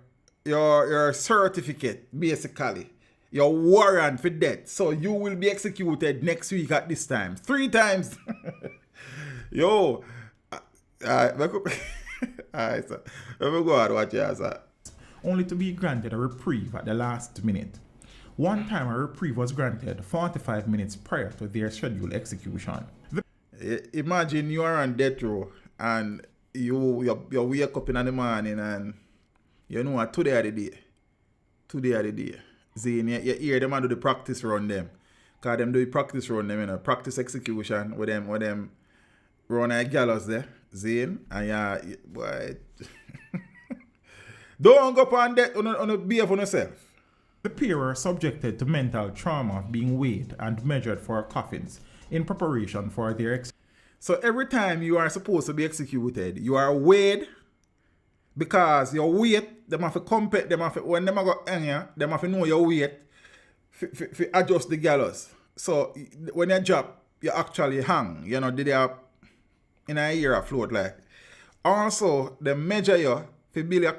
certificate, basically, your warrant for death. So you will be executed next week at this time. 3 times. Yo. Alright, so let me go and watch you, sir. Only to be granted a reprieve at the last minute. One time a reprieve was granted 45 minutes prior to their scheduled execution. Imagine you are on death row and you wake up in the morning and you know what, today are the day. Zane, you hear them and do the practice run them. Because them do the practice run them, you know, practice execution with them run a gallows there. Zane, and boy. Don't go up on that on a behave on yourself. The pair were subjected to mental trauma of being weighed and measured for coffins in preparation for their So every time you are supposed to be executed, you are weighed because your weight, them have to compare, when them go hang you, them have to know your weight to adjust the gallows. So when you drop, you actually hang. You know, they are in a year afloat like. Also, they measure you to build your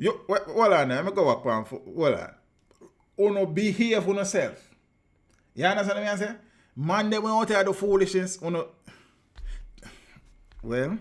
Hold on, let me go back on. Hold on. Uno behave on yourself. You understand what I'm saying? Man, they went out there do foolishness. Well,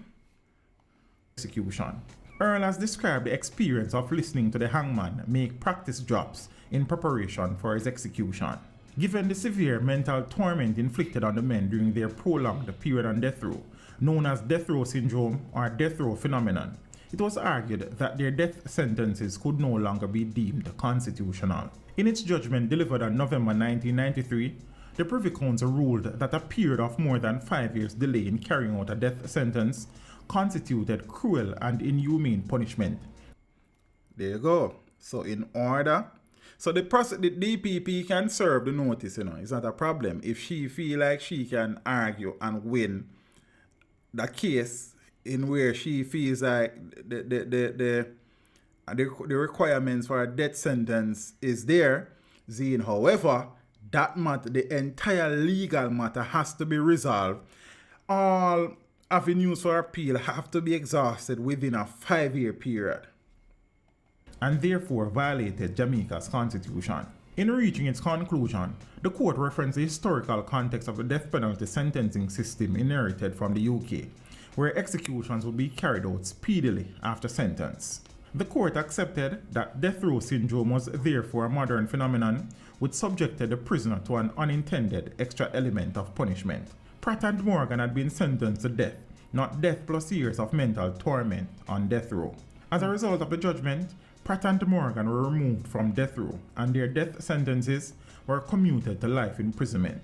execution. Earl has described the experience of listening to the hangman make practice drops in preparation for his execution. Given the severe mental torment inflicted on the men during their prolonged period on death row, known as death row syndrome or death row phenomenon, it was argued that their death sentences could no longer be deemed constitutional. In its judgment delivered on November 1993, the Privy Council ruled that a period of more than 5 years delay in carrying out a death sentence constituted cruel and inhumane punishment. There you go. So in order, so the DPP can serve the notice, it's not a problem. If she feel like she can argue and win the case in where she feels like the requirements for a death sentence is there, however, that matter, the entire legal matter has to be resolved. All avenues for appeal have to be exhausted within a 5-year period. And therefore violated Jamaica's constitution. In reaching its conclusion, the court referenced the historical context of the death penalty sentencing system inherited from the UK, where executions would be carried out speedily after sentence. The court accepted that death row syndrome was therefore a modern phenomenon which subjected the prisoner to an unintended extra element of punishment. Pratt and Morgan had been sentenced to death, not death plus years of mental torment on death row. As a result of the judgment, Pratt and Morgan were removed from death row and their death sentences were commuted to life imprisonment.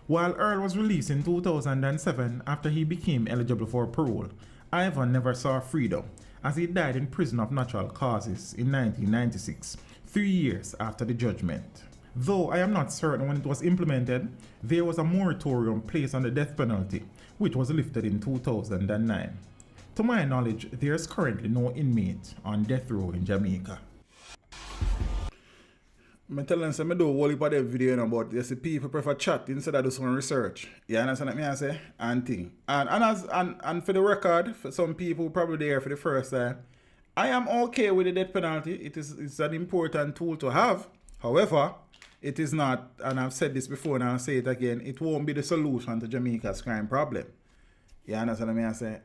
While Earl was released in 2007 after he became eligible for parole, Ivan never saw freedom, as he died in prison of natural causes in 1996, 3 years after the judgment. Though I am not certain when it was implemented, there was a moratorium placed on the death penalty, which was lifted in 2009. To my knowledge, there is currently no inmate on death row in Jamaica. I tell them, I do a whole heap of them video about this. People prefer chat instead of do some research. You understand what I say? And thing. And for the record, for some people probably there for the first time, I am okay with the death penalty. It's an important tool to have. However, it is not, and I've said this before and I'll say it again, it won't be the solution to Jamaica's crime problem. You understand what I say?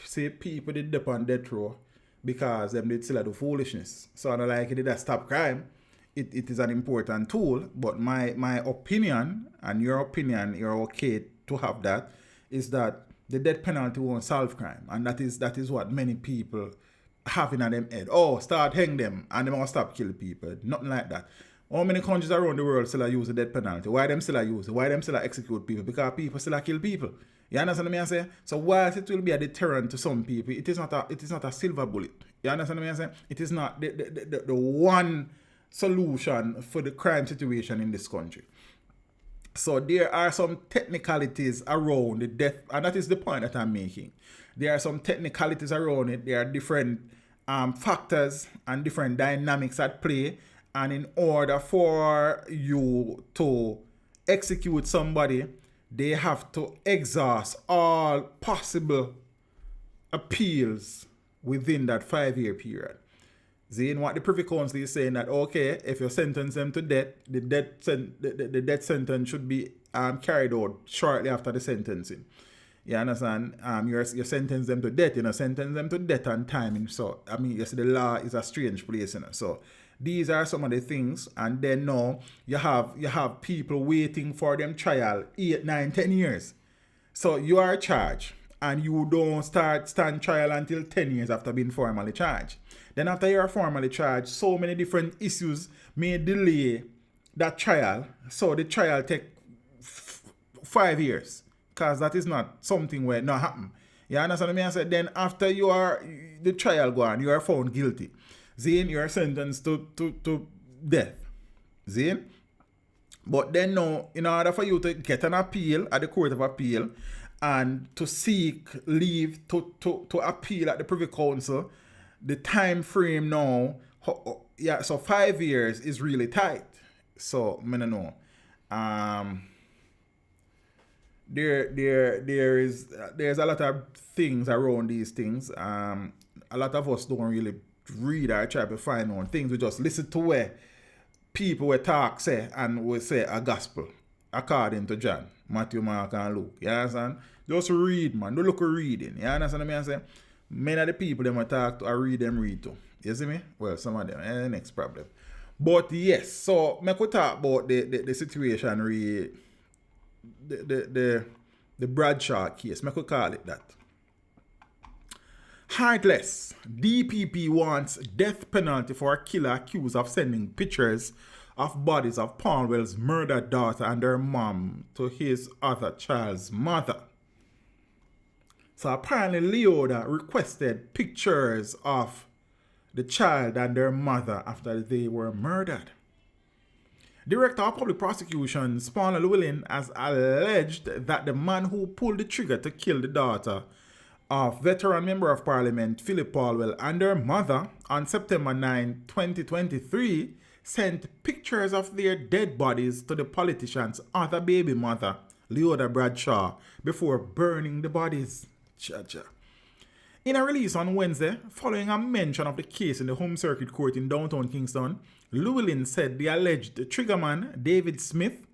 Say people did dip on death row because them did still do foolishness. So I don't like it did stop crime. It is an important tool, but my opinion and your opinion, you're okay to have that, is that the death penalty won't solve crime. And that is what many people have in them head. Oh, start hang them and they won't stop kill people. Nothing like that. How many countries around the world still use the death penalty? Why them still use it? Why them still execute people? Because people still kill people. You understand what I'm saying? So whilst it will be a deterrent to some people, it is not a silver bullet. You understand what I'm saying? It is not the one solution for the crime situation in this country. So there are some technicalities around the death, and that is the point that I'm making. There are some technicalities around it. There are different factors and different dynamics at play. And in order for you to execute somebody, they have to exhaust all possible appeals within that 5-year period. Seeing what the Privy Council is saying that, okay, if you sentence them to death, the death sentence should be carried out shortly after the sentencing. You understand? You sentence them to death, sentence them to death on time. So, I mean, you see, the law is a strange place, So, these are some of the things. And then now, you have people waiting for them trial 8, 9, 10 years. So, you are charged, and you don't stand trial until 10 years after being formally charged. Then after you are formally charged, so many different issues may delay that trial. So the trial take 5 years. Because that is not something where it not happen. You understand what I said? Then after the trial go on, you are found guilty. Then you are sentenced to death. Then? But then now, in order for you to get an appeal at the Court of Appeal and to seek leave to appeal at the Privy Council, the time frame now, so 5 years is really tight. So, I don't know. There's a lot of things around these things. A lot of us don't really read or try to find on things. We just listen to where people will talk, say, and will say a gospel according to John, Matthew, Mark, and Luke. You understand? Just read, man. Don't look at reading. You understand what I say? Many of the people them I talk to, I read them read to. You see me? Well, some of them. The next problem. But yes, so I could talk about the situation, the Bradshaw case. I could call it that. Heartless. DPP wants death penalty for a killer accused of sending pictures of bodies of Paulwell's murdered daughter and her mom to his other child's mother. So apparently Leoda requested pictures of the child and their mother after they were murdered. Director of Public Prosecutions Paulwell Llewellyn has alleged that the man who pulled the trigger to kill the daughter of veteran Member of Parliament Philip Paulwell and her mother on September 9, 2023 sent pictures of their dead bodies to the politician's other baby mother, Leoda Bradshaw, before burning the bodies. Cha-cha. In a release on Wednesday, following a mention of the case in the Home Circuit Court in downtown Kingston, Llewellyn said the alleged triggerman, David Smith,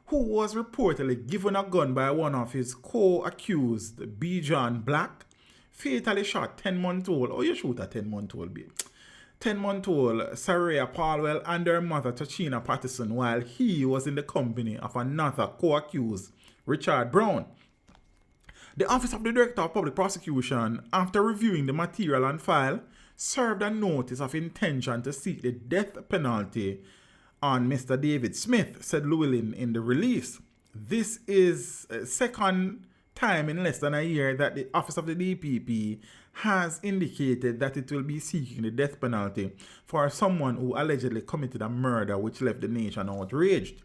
who was reportedly given a gun by one of his co-accused, Beachy Black, fatally shot 10-month-old, you shoot a 10-month-old babe, 10-month-old Saraya Paulwell and her mother Tachina Patterson while he was in the company of another co-accused, Richard Brown. The Office of the Director of Public Prosecution, after reviewing the material and file, served a notice of intention to seek the death penalty on Mr. David Smith, said Llewellyn in the release. This is a second time in less than a year that the Office of the DPP has indicated that it will be seeking the death penalty for someone who allegedly committed a murder which left the nation outraged.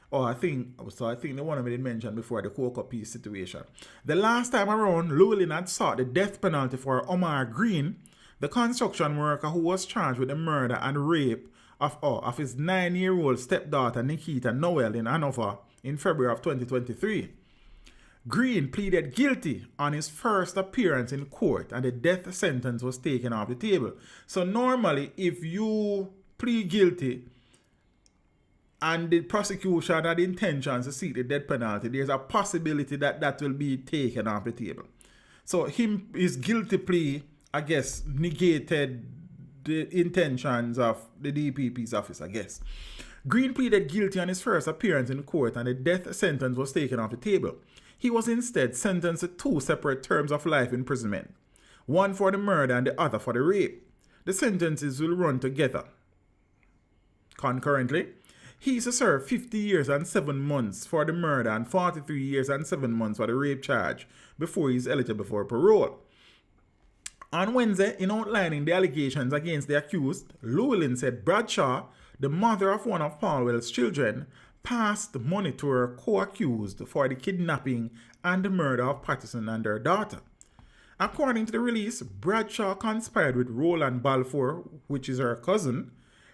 I think the one I did mention before, the Cocoa Piece situation. The last time around, Llewellyn had sought the death penalty for Omar Green, the construction worker who was charged with the murder and rape of his 9-year-old stepdaughter Nikita Noel in Hanover in February of 2023. Green pleaded guilty on his first appearance in court and the death sentence was taken off the table. So normally, if you plead guilty and the prosecution had intentions to seek the death penalty, there's a possibility that that will be taken off the table. So his guilty plea, I guess, negated the intentions of the DPP's office, I guess. Green pleaded guilty on his first appearance in court and the death sentence was taken off the table. He was instead sentenced to 2 separate terms of life imprisonment, one for the murder and the other for the rape. The sentences will run together. Concurrently, he is to serve 50 years and 7 months for the murder and 43 years and 7 months for the rape charge before he is eligible for parole. On Wednesday, in outlining the allegations against the accused, Llewellyn said Bradshaw, the mother of one of Paulwell's children, passed money to her co-accused for the kidnapping and the murder of Patterson and her daughter. According to the release, Bradshaw conspired with Roland Balfour, which is her cousin,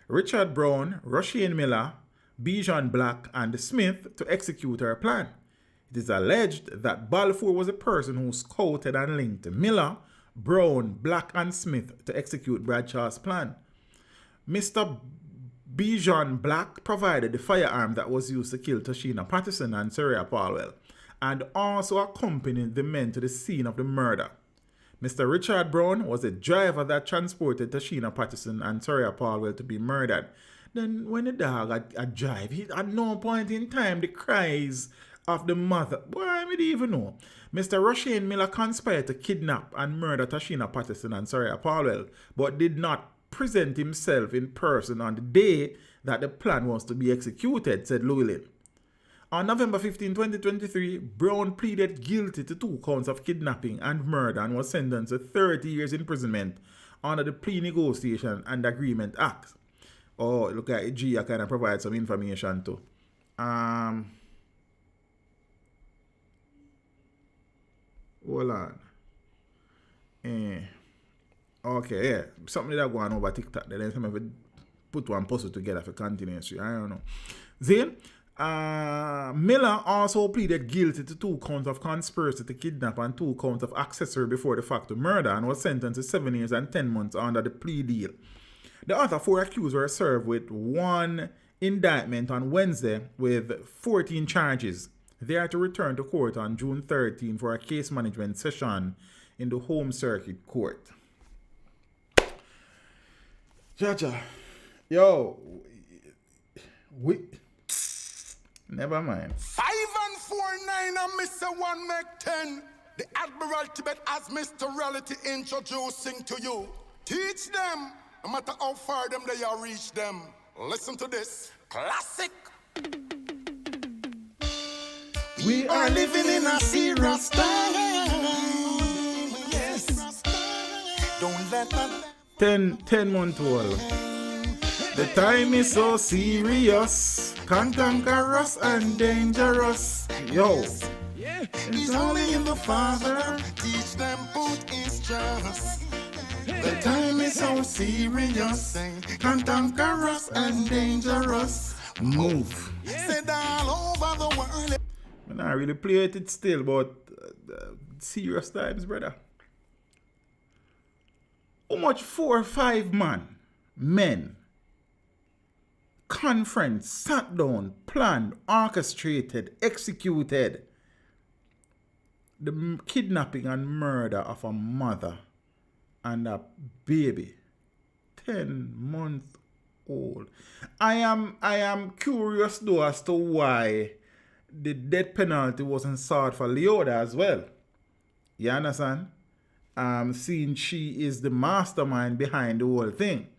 Richard Brown, Roisin Miller, Beachy Black, and Smith to execute her plan. It is alleged that Balfour was a person who scouted and linked Miller, Brown, Black, and Smith to execute Bradshaw's plan. Mr. Beachy Black provided the firearm that was used to kill Tachina Patterson and Saraya Paulwell, and also accompanied the men to the scene of the murder. Mr. Richard Brown was the driver that transported Tachina Patterson and Saraya Paulwell to be murdered. Then when the dog had drive, at no point in time the cries of the mother, boy, I didn't even know. Mr. Roisin Miller conspired to kidnap and murder Tachina Patterson and Saraya Paulwell, but did not present himself in person on the day that the plan was to be executed, said Llewellyn. On November 15, 2023, Brown pleaded guilty to 2 counts of kidnapping and murder and was sentenced to 30 years imprisonment under the Plea Negotiation and Agreement Act. Oh, look at G, I kind of provide some information too. Hold on. Okay, yeah. Something that going over TikTok. Then some of it put one puzzle together for continuously. I don't know. Then, Miller also pleaded guilty to 2 counts of conspiracy to kidnap and 2 counts of accessory before the fact of murder and was sentenced to 7 years and 10 months under the plea deal. The other 4 accused were served with 1 indictment on Wednesday with 14 charges. They are to return to court on June 13 for a case management session in the Home Circuit Court. Jaja, yo, we... Never mind. 5 and 4, 9 and Mr. 1 make 10. The Admiral Tibet as Mr. Reality introducing to you. Teach them, no matter how far them they are reach them. Listen to this. Classic. We are living in a serious time. Yes. Don't let that 10 month old. The time is so serious, cantankerous and dangerous. Yo. He's only in the Father. Teach them both is just. The time is so serious, cantankerous and dangerous. Move. Said all over the world. I really play it still, but serious times, brother. How much 4 or 5 men, conference, sat down, planned, orchestrated, executed the kidnapping and murder of a mother and a baby, 10 months old. I am curious though as to why the death penalty wasn't sought for Leoda as well. You understand? Seeing she is the mastermind behind the whole thing.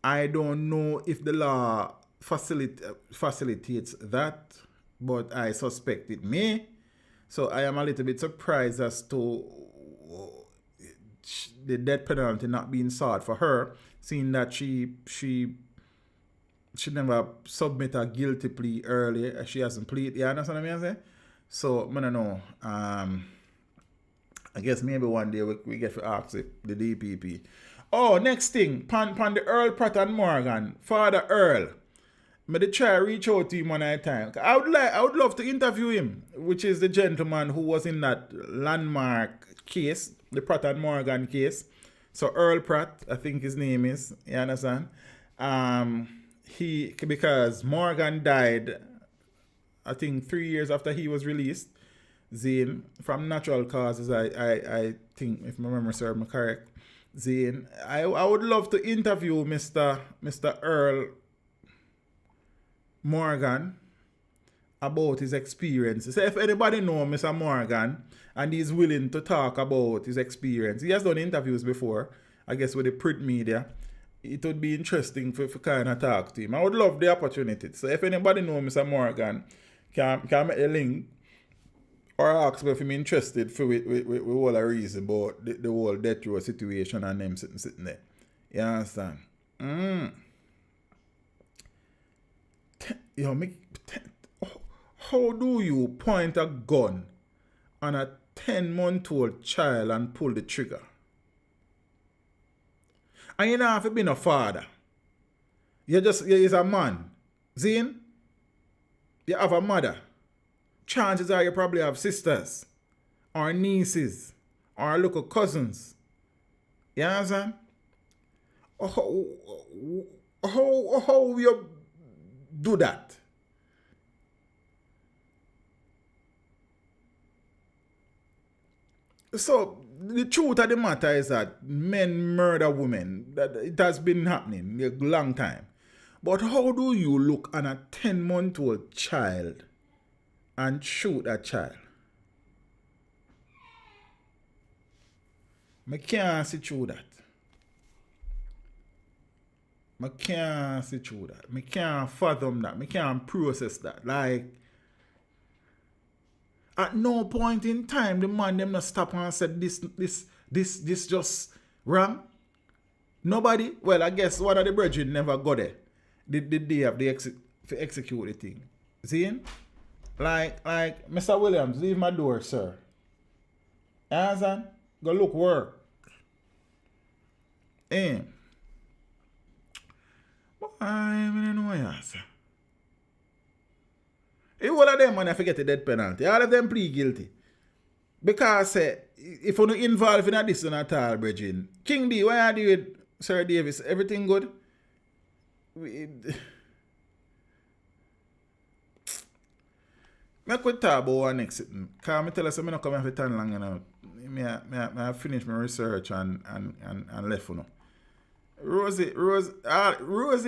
I don't know if the law facilitates that, but I suspect it may. So I am a little bit surprised as to the death penalty not being sought for her, seeing that she never submit a guilty plea early. She hasn't pleaded. You understand what I'm saying? So I don't know. I guess maybe one day we get to ask the DPP. Oh, next thing, pan the Earl, Pratt and Morgan, Father Earl. Me dey try reach out to him one at a time. I would love to interview him, which is the gentleman who was in that landmark case, the Pratt and Morgan case. So Earl Pratt, I think his name is. You understand? Because Morgan died, I think 3 years after he was released. Zane, from natural causes, I think, if my memory serves me correct. Zane, I would love to interview Mr. Earl Morgan about his experiences. So if anybody know Mr. Morgan and he's willing to talk about his experience, he has done interviews before, I guess with the print media. It would be interesting for kind of talk to him. I would love the opportunity. So if anybody know Mr. Morgan, can make a link or ask me if I'm interested for with all a reason about the whole death row situation and them sitting there. You understand? How do you point a gun on a 10-month-old child and pull the trigger? And you don't have to be no father. You're a man. Zine, you have a mother. Chances are you probably have sisters or nieces or little cousins. You understand? How you do that? So the truth of the matter is that men murder women. That it has been happening a long time. But how do you look on a 10-month-old child and shoot that child? I can't see through that. I can't see through that. I can't fathom that. I can't process that. Like, at no point in time the man them not stop and said this just wrong. Nobody. Well, I guess one of the brethren never got there. The day of the execute the thing. See? Like Mr. Williams, leave my door, sir. You understand? Go look work. But I don't know, sir. All of them, man, I forget the death penalty. All of them plead guilty. Because if you're not involved in this at all, Bridging, King D, why are you with Sir Davis? Everything good? I could talk about one next sitting. Because I tell us I'm not coming for tan long, you know. I finish my research and left for now. Rosie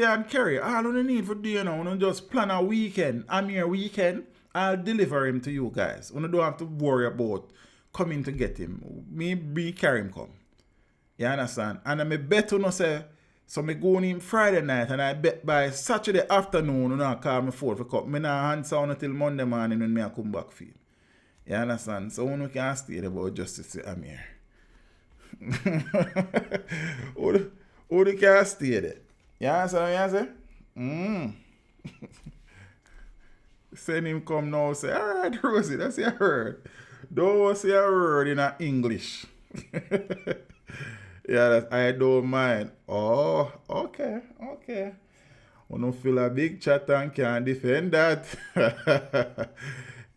and Kerry, all you need for do, you know, you just plan a weekend. I'm here weekend. I'll deliver him to you guys. You don't have to worry about coming to get him. Me carry him come. You understand? And I bet you no say, so me go on him Friday night and I bet by Saturday afternoon, you know, call me forth for cup. Me not answer until Monday morning when I come back for you. You understand? So you can stay there about justice to I'm here. Who can stay there? You understand what I say? Send him come now say, alright, Rosie, that's your word. Don't say a word in English. Yeah, I don't mind. Oh, okay. You don't feel a big chat and can't defend that.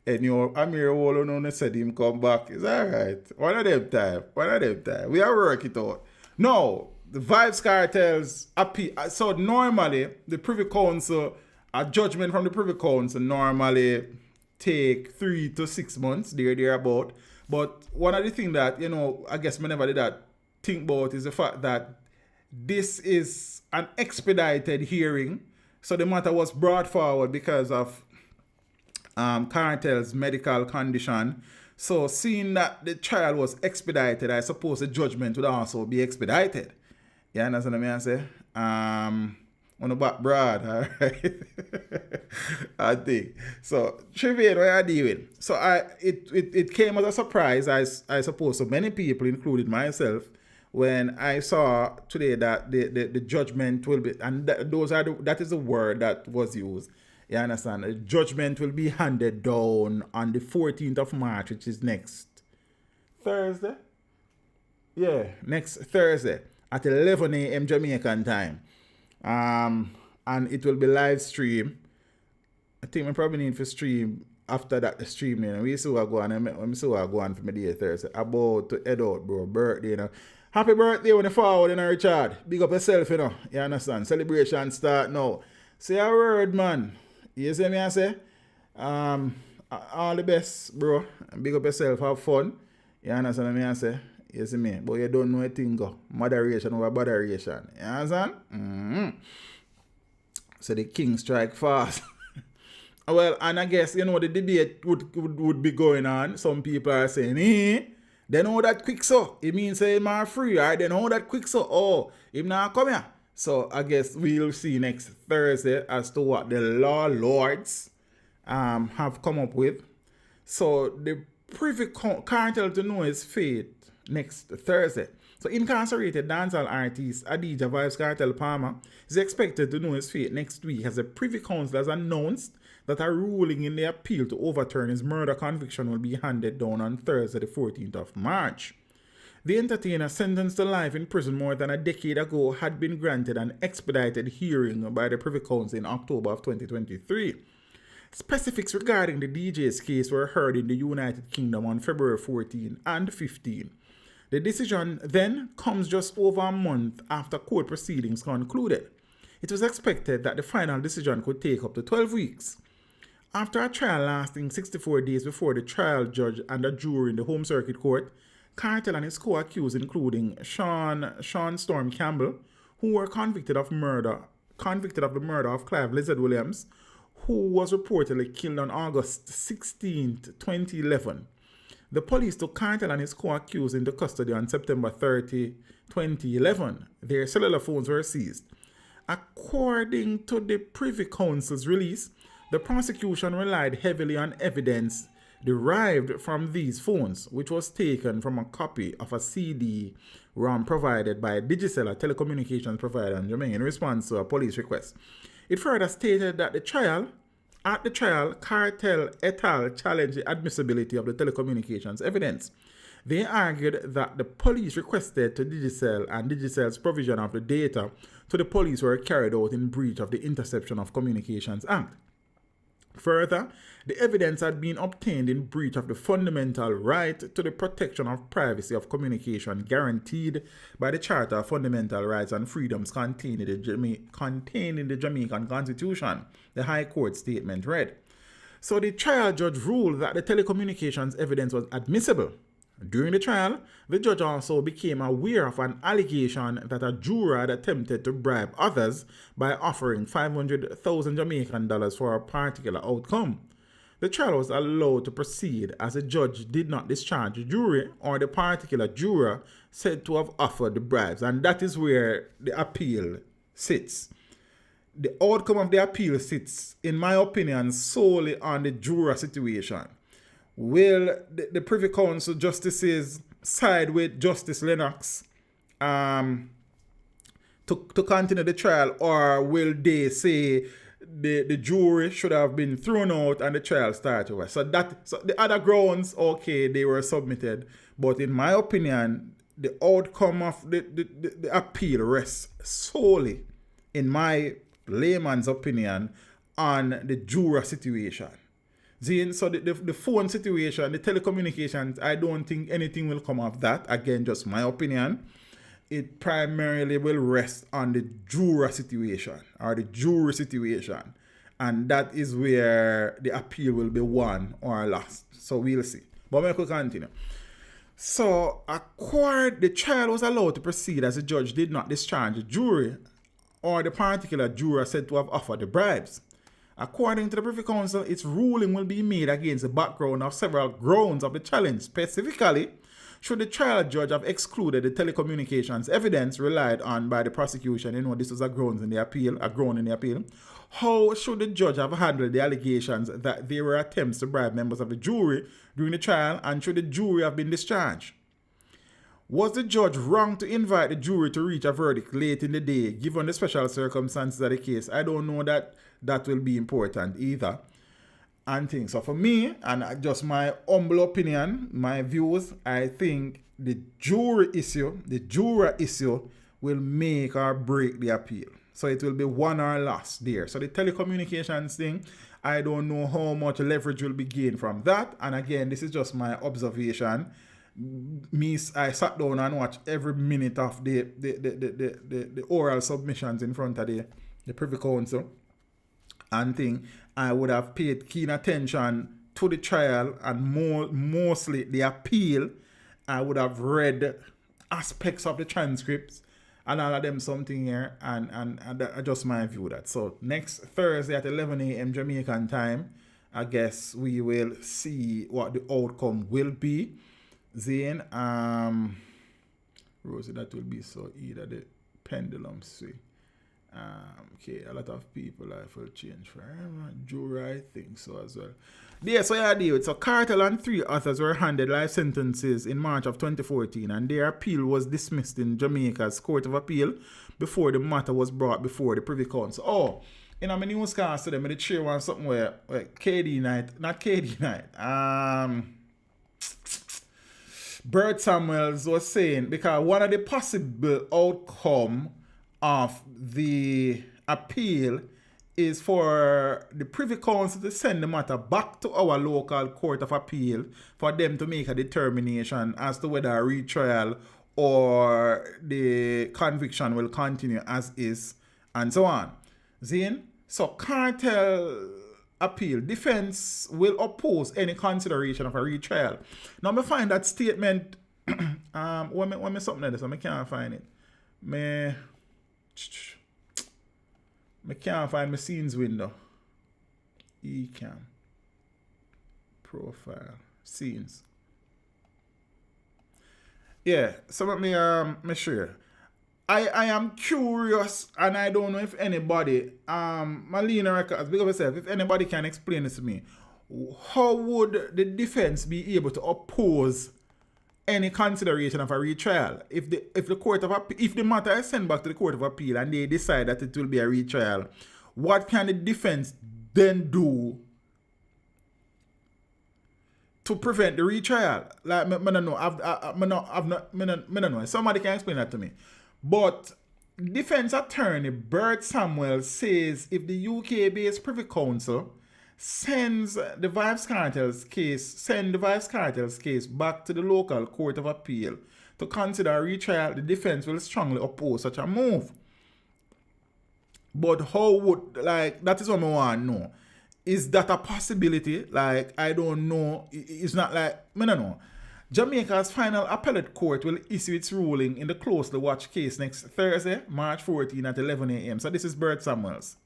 And I'm here all alone said him come back. It's alright. One of them time. We are work it out. No, the Vibes Cartels appeal. So normally the Privy Council, a judgment from the Privy Council normally take 3 to 6 months, thereabout. But one of the things that, you know, I guess whenever did that think about is the fact that this is an expedited hearing. So the matter was brought forward because of Kartel's medical condition. So seeing that the trial was expedited, I suppose the judgment would also be expedited. You understand what I say? On the back broad, alright. I think. So Trivia, what are you doing? So it came as a surprise, I suppose, so many people, including myself, when I saw today that the judgment will be, and that is the word that was used. You understand? The judgment will be handed down on the 14th of March, which is next Thursday. Yeah, next Thursday at 11 a.m. Jamaican time. And it will be live stream. I think we probably need to stream after that the stream, you know. We see what go on. We see what go on for my day Thursday. About to head out, bro. Birthday, you know. Happy birthday when you forward, you know, Richard. Big up yourself, you know. You understand? Celebration start now. Say a word, man. You see me I say? All the best, bro. Big up yourself, have fun. You understand what I say? You see me? But you don't know a thing go. Moderation over botheration. You understand? Mm-hmm. So the king strike fast. Well, and I guess, you know, the debate would be going on. Some people are saying, they know that quick so. It means say him are free, right? They know that quick so. Oh, him not come here. So I guess we'll see next Thursday as to what the law lords have come up with. So the Privy Kartel to know his fate next Thursday. So incarcerated dancehall artist Adija Vibes Kartel Palmer is expected to know his fate next week as the Privy Council has announced that a ruling in the appeal to overturn his murder conviction will be handed down on Thursday the 14th of March. The entertainer, sentenced to life in prison more than a decade ago, had been granted an expedited hearing by the Privy Council in October of 2023. Specifics regarding the DJ's case were heard in the United Kingdom on February 14 and 15. The decision then comes just over a month after court proceedings concluded. It was expected that the final decision could take up to 12 weeks. After a trial lasting 64 days before the trial judge and a jury in the Home Circuit Court, Kartel and his co-accused, including Sean Storm Campbell, who were convicted of the murder of Clive Lizard Williams, who was reportedly killed on August 16, 2011. The police took Kartel and his co-accused into custody on September 30, 2011. Their cellular phones were seized. According to the Privy Council's release, the prosecution relied heavily on evidence derived from these phones, which was taken from a copy of a CD-ROM provided by Digicel, a telecommunications provider in Jamaica, in response to a police request. It further stated that at the trial, Kartel et al. Challenged the admissibility of the telecommunications evidence. They argued that the police requested to Digicel and Digicel's provision of the data to the police were carried out in breach of the Interception of Communications Act. Further, the evidence had been obtained in breach of the fundamental right to the protection of privacy of communication guaranteed by the Charter of Fundamental Rights and Freedoms contained in the Jamaican Constitution, the High Court statement read. So the trial judge ruled that the telecommunications evidence was admissible. During the trial, the judge also became aware of an allegation that a juror had attempted to bribe others by offering 500,000 Jamaican dollars for a particular outcome. The trial was allowed to proceed as the judge did not discharge the jury or the particular juror said to have offered the bribes, and that is where the appeal sits. The outcome of the appeal sits, in my opinion, solely on the juror situation. Will the Privy Council justices side with Justice Lennox to continue the trial, or will they say the jury should have been thrown out and the trial start over? So the other grounds, okay, they were submitted, but in my opinion, the outcome of the appeal rests solely, in my layman's opinion, on the juror situation. So the phone situation, the telecommunications, I don't think anything will come of that. Again, just my opinion. It primarily will rest on the juror situation or the jury situation. And that is where the appeal will be won or lost. So we'll see. But we could continue. So the trial was allowed to proceed as the judge did not discharge the jury or the particular juror said to have offered the bribes. According to the Privy Council, its ruling will be made against the background of several grounds of the challenge. Specifically, should the trial judge have excluded the telecommunications evidence relied on by the prosecution? This was a ground in the appeal. How should the judge have handled the allegations that there were attempts to bribe members of the jury during the trial, and should the jury have been discharged? Was the judge wrong to invite the jury to reach a verdict late in the day, given the special circumstances of the case? I don't know that will be important either. And things. So for me, and just my humble opinion, my views, I think the juror issue will make or break the appeal. So it will be won or lost there. So the telecommunications thing, I don't know how much leverage will be gained from that. And again, this is just my observation. I sat down and watched every minute of the oral submissions in front of the Privy Council and thing. I would have paid keen attention to the trial and mostly the appeal. I would have read aspects of the transcripts and all of them something here, and just my view that. So next Thursday at 11 a.m. Jamaican time, I guess we will see what the outcome will be. Zane, Rosie, that will be so either the pendulum swing. Okay, a lot of people life will change forever. Juror, I think so as well. Yeah, so yeah, deal. So Kartel and 3 others were handed life sentences in March of 2014, and their appeal was dismissed in Jamaica's Court of Appeal before the matter was brought before the Privy Council. Oh, in my newscast today, I share one something where Bert Samuels was saying, because one of the possible outcome of the appeal is for the Privy Council to send the matter back to our local Court of Appeal for them to make a determination as to whether a retrial or the conviction will continue as is and so on. Zane? So Kartel appeal, defense will oppose any consideration of a retrial. Now me find that statement when me something like this, I can't find it. Me can't find my scenes window. Ecam. Profile. Scenes. Yeah, so let me share. I am curious, and I don't know if anybody, Malina Records, big up yourself, if anybody can explain this to me. How would the defense be able to oppose any consideration of a retrial if the Court of Appeal, if the matter is sent back to the Court of Appeal and they decide that it will be a retrial? What can the defense then do to prevent the retrial? Like, I don't know. Somebody can explain that to me. But defense attorney Bert Samuel says if the UK-based Privy Council send the Vybz Kartel's case back to the local court of appeal to consider a retrial, the defense will strongly oppose such a move. But how would, like, that is what I want to know. Is that a possibility? Like, I don't know. It's not like, I don't know. Jamaica's final appellate court will issue its ruling in the closely watched case next Thursday, March 14 at 11 a.m. So this is Bert Samuels.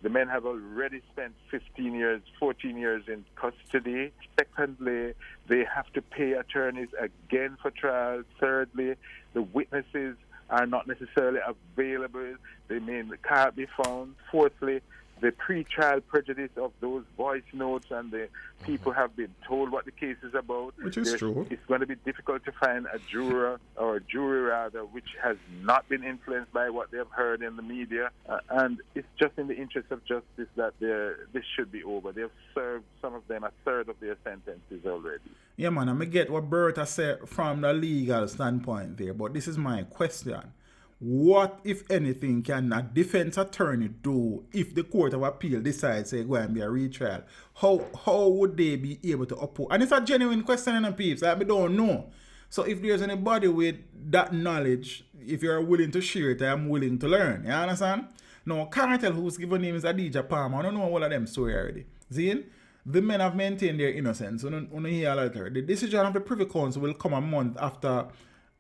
The men have already spent 15 years, 14 years in custody. Secondly, they have to pay attorneys again for trial. Thirdly, the witnesses are not necessarily available. They can't be found. Fourthly, the pre-trial prejudice of those voice notes and the people have been told what the case is about. Which is true. It's going to be difficult to find a juror or a jury rather which has not been influenced by what they've heard in the media. And it's just in the interest of justice that this should be over. They've served, some of them, a third of their sentences already. Yeah, man, I get what Bertha said from the legal standpoint there, but this is my question. What, if anything, can a defense attorney do if the Court of Appeal decides to go and be a retrial? How would they be able to oppose? And it's a genuine question, and peeps, I don't know. So if there's anybody with that knowledge, if you're willing to share it, I'm willing to learn. You understand? Now, Kartel, whose given name is Adija Palmer, I don't know all of them story already. See? The men have maintained their innocence. The decision of the Privy Council will come a month after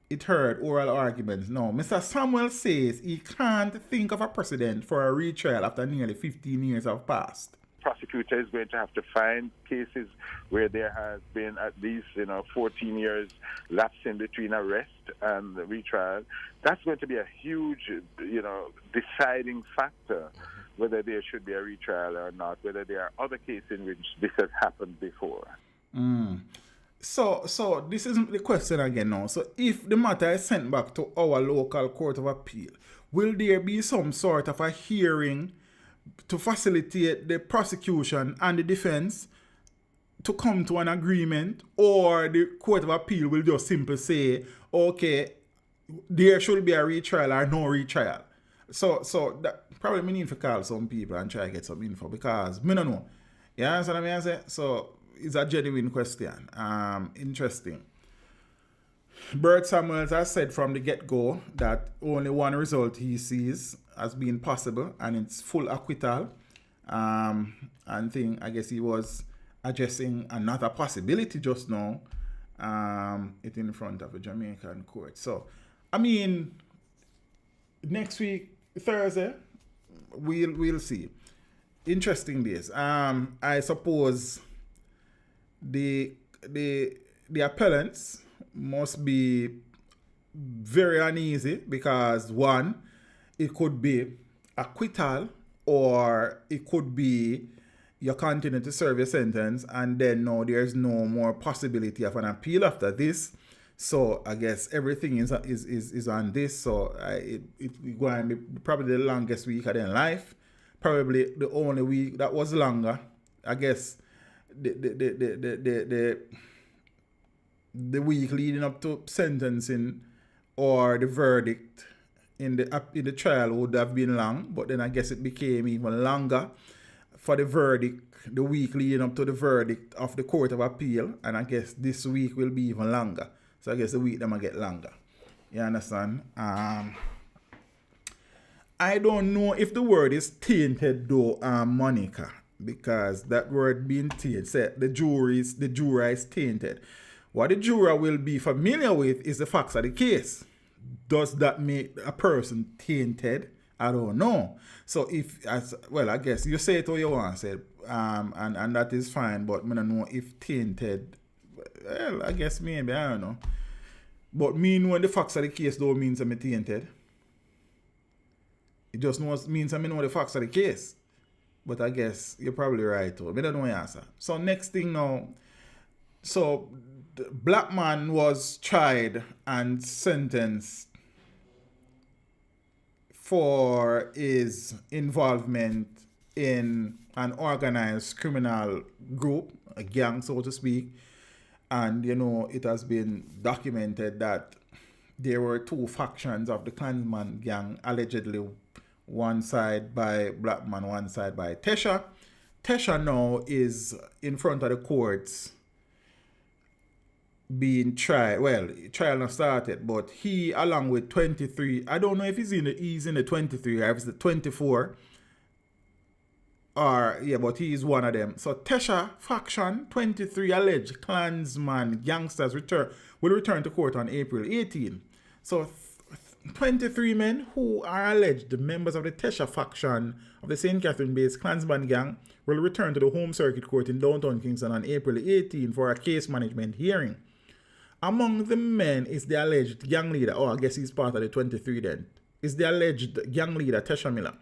it heard oral arguments. Now, Mr. Samuel says he can't think of a precedent for a retrial after nearly 15 years have passed. Prosecutor is going to have to find cases where there has been at least 14 years lapsing between arrest and the retrial. That's going to be a huge deciding factor whether there should be a retrial or not, whether there are other cases in which this has happened before. So this isn't the question again now. So if the matter is sent back to our local court of appeal, will there be some sort of a hearing to facilitate the prosecution and the defense to come to an agreement, or the court of appeal will just simply say, okay, there should be a retrial or no retrial? So that probably me need to call some people and try to get some info, because me don't know. You understand what I say? So it's a genuine question. Interesting. Bert Samuels has said from the get-go that only one result he sees as being possible, and it's full acquittal. And I guess he was addressing another possibility just now. It in front of a Jamaican court. So, I mean, next week, Thursday, we'll see. Interesting days. I suppose the appellants must be very uneasy, because one, it could be acquittal, or it could be you continue to serve your sentence and then now there's no more possibility of an appeal after this. So I guess everything is on this. So it's going to be probably the longest week of their life. Probably the only week that was longer. I guess the week leading up to sentencing or the verdict in the trial would have been long, but then I guess it became even longer for the verdict, the week leading up to the verdict of the Court of Appeal, and I guess this week will be even longer. So I guess the week them will get longer. You understand? I don't know if the word is tainted though, Monica, because that word being tainted, say the juror is tainted. What the juror will be familiar with is the facts of the case. Does that make a person tainted? I don't know. So I guess you say it how you want to say it, and that is fine, but I don't know if tainted, well, I guess maybe, I don't know. But me knowing the facts of the case don't mean I'm tainted. It just means I know the facts of the case. But I guess you're probably right too. I don't know the answer. So next thing now, so the black man was tried and sentenced for his involvement in an organized criminal group, a gang so to speak. And it has been documented that there were two factions of the Clansman gang, allegedly one side by black man, one side by Tesha. Tesha now is in front of the courts being tried. Well, trial not started, but he, along with 23, I don't know if he's in the 23 or if it's the 24. But he is one of them. So Tesha faction, 23 alleged Clansman gangsters will return to court on April 18. So 23 men who are alleged members of the Tesha faction of the St. Catherine-based Clansman gang will return to the Home Circuit Court in downtown Kingston on April 18 for a case management hearing. Among the men is the alleged gang leader. I guess he's part of the 23 then. Is the alleged gang leader Tesha Miller.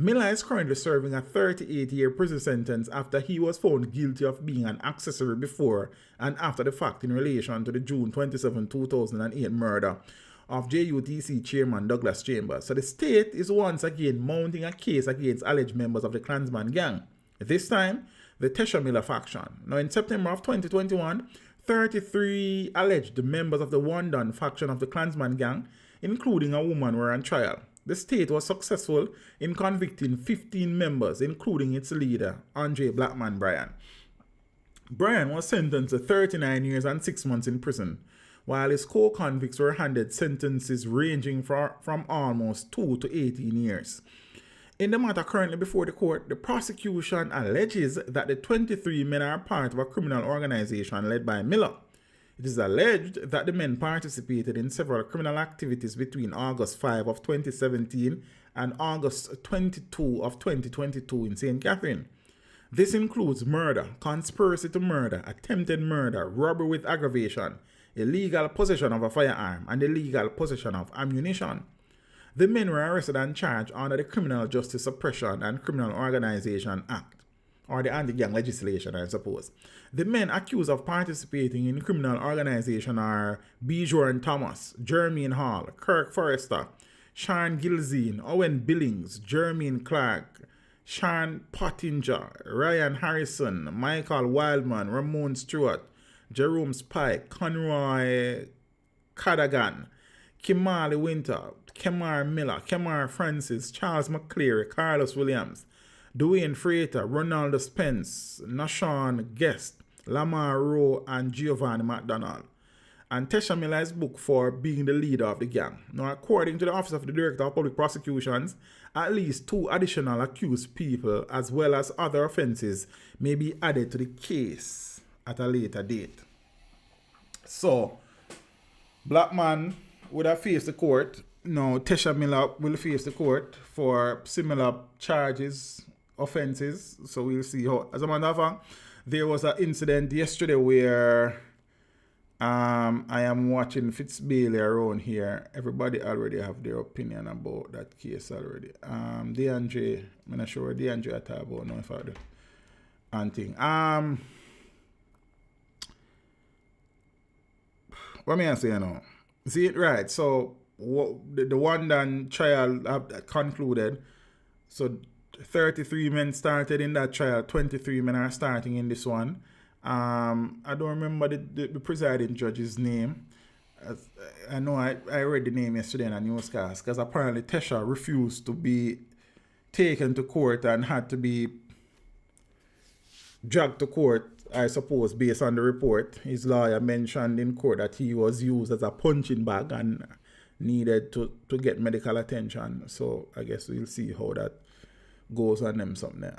Miller is currently serving a 38-year prison sentence after he was found guilty of being an accessory before and after the fact in relation to the June 27, 2008 murder of JUTC chairman Douglas Chambers. So the state is once again mounting a case against alleged members of the Clansman gang. This time, the Tesha Miller faction. Now in September of 2021, 33 alleged members of the Wandon faction of the Clansman gang, including a woman, were on trial. The state was successful in convicting 15 members, including its leader, Andre Blackman Bryan. Bryan was sentenced to 39 years and 6 months in prison, while his co-convicts were handed sentences ranging from almost 2 to 18 years. In the matter currently before the court, the prosecution alleges that the 23 men are part of a criminal organization led by Miller. It is alleged that the men participated in several criminal activities between August 5 of 2017 and August 22 of 2022 in St. Catherine. This includes murder, conspiracy to murder, attempted murder, robbery with aggravation, illegal possession of a firearm, and illegal possession of ammunition. The men were arrested and charged under the Criminal Justice Suppression and Criminal Organization Act, or the anti-gang legislation, I suppose. The men accused of participating in criminal organization are Beachy and Thomas, Jermaine Hall, Kirk Forrester, Sean Gilzine, Owen Billings, Jermaine Clark, Sean Pottinger, Ryan Harrison, Michael Wildman, Ramon Stewart, Jerome Spike, Conroy Cadagan, Kimali Winter, Kemar Miller, Kemar Francis, Charles McCleary, Carlos Williams, Dwayne Freighter, Ronaldo Spence, Nashawn Guest, Lamar Rowe, and Giovanni McDonald. And Tesha Miller is booked for being the leader of the gang. Now, according to the Office of the Director of Public Prosecutions, at least 2 additional accused people, as well as other offenses, may be added to the case at a later date. So, Black man would have faced the court. Now, Tesha Miller will face the court for similar charges, offenses. So we'll see how. As a matter of fact, there was an incident yesterday where I am watching Fitzbailey around here. Everybody already have their opinion about that case already. DeAndre, I'm not sure DeAndre I talk about, no if I do. And thing. What may I say now? See it right. So the one done trial have concluded. So 33 men started in that trial. 23 men are starting in this one. I don't remember the presiding judge's name. I know I read the name yesterday in a newscast because apparently Tesha refused to be taken to court and had to be dragged to court, I suppose, based on the report. His lawyer mentioned in court that he was used as a punching bag and needed to get medical attention. So I guess we'll see how that goes on them something.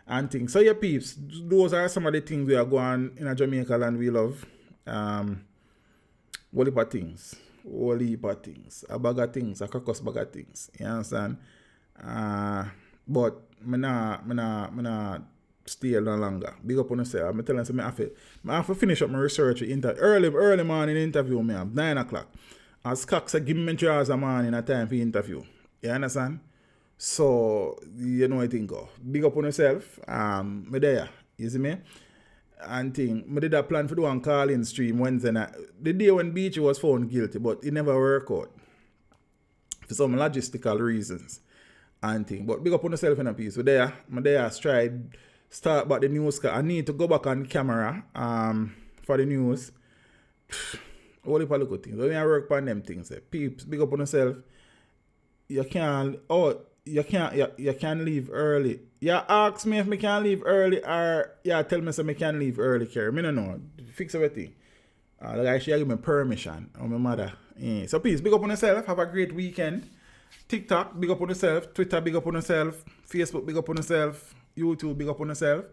And things. So yeah, peeps, those are some of the things we are going in a Jamaica land we love. Whole heap of things. Whole heap of things. A bag of things, a crocus bag of things. You understand? But I nah stay no longer. Big up on yourself. I'm telling you, I have to finish up my research early morning interview me at 9 o'clock. As Cox said, give me draws a morning a time for interview. You understand? So, you know I think go. Big up on yourself. Me there. You see me? And thing. Me did a plan for do one call-in stream Wednesday night. The day when Beachy was found guilty, but it never worked out. For some logistical reasons. And thing. But big up on yourself in a piece. So there, me there tried start back the news. I need to go back on camera for the news. All the look at things. When I work on them things, peeps, big up on yourself. You can't you can leave early. You ask me if I can leave early or tell me so I can leave early, Kerry. I don't know. Fix everything. The guy should give me permission or my mother. So please, big up on yourself. Have a great weekend. TikTok, big up on yourself. Twitter, big up on yourself. Facebook, big up on yourself. YouTube, big up on yourself.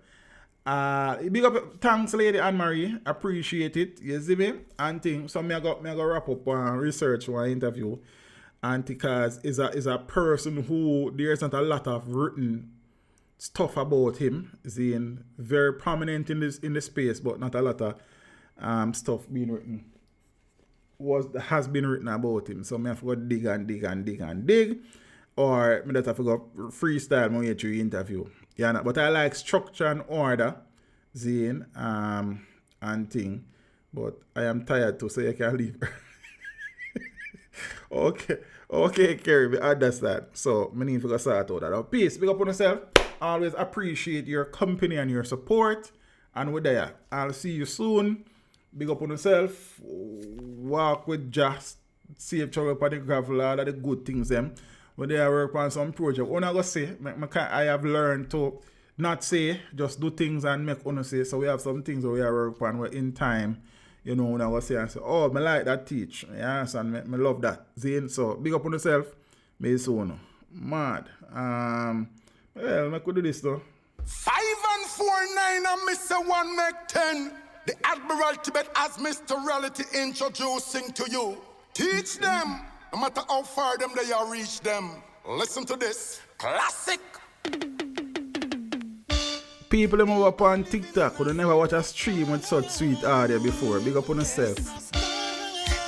Big up, thanks, Lady Anne-Marie. Appreciate it. You see me? And thing. So me go wrap up research one interview. And because is a person who there's not a lot of written stuff about him. He's very prominent in the space, but not a lot of stuff being written. Has been written about him. So I have to go dig and dig. Or I have to go freestyle my way through the interview. Yeah, but I like structure and order, Zane, and thing. But I am tired too, so you can leave. Okay, Kerry, we understand. So I need to go sort out that. Peace, big up on yourself. Always appreciate your company and your support. And we're there. I'll see you soon. Big up on yourself. Walk with just save trouble upon the gravel, all of the good things them. When they work on some project. When I go say, I have learned to not say, just do things and make one say. So we have some things that we are working on. We're in time. You know, when I go say and say, oh, I like that teach. Yes, and I love that. Zane, so big up on yourself. May soon. Mad. Well, I could do this though. 5 and 4, 9 and Mr. 1 make 10. The Admiralty bet as Mr. Reality introducing to you. Teach them, no matter how far them they are reach them. Listen to this. Classic. People them over up on TikTok who never watch a stream with such sweet audio before. Big up on yourself.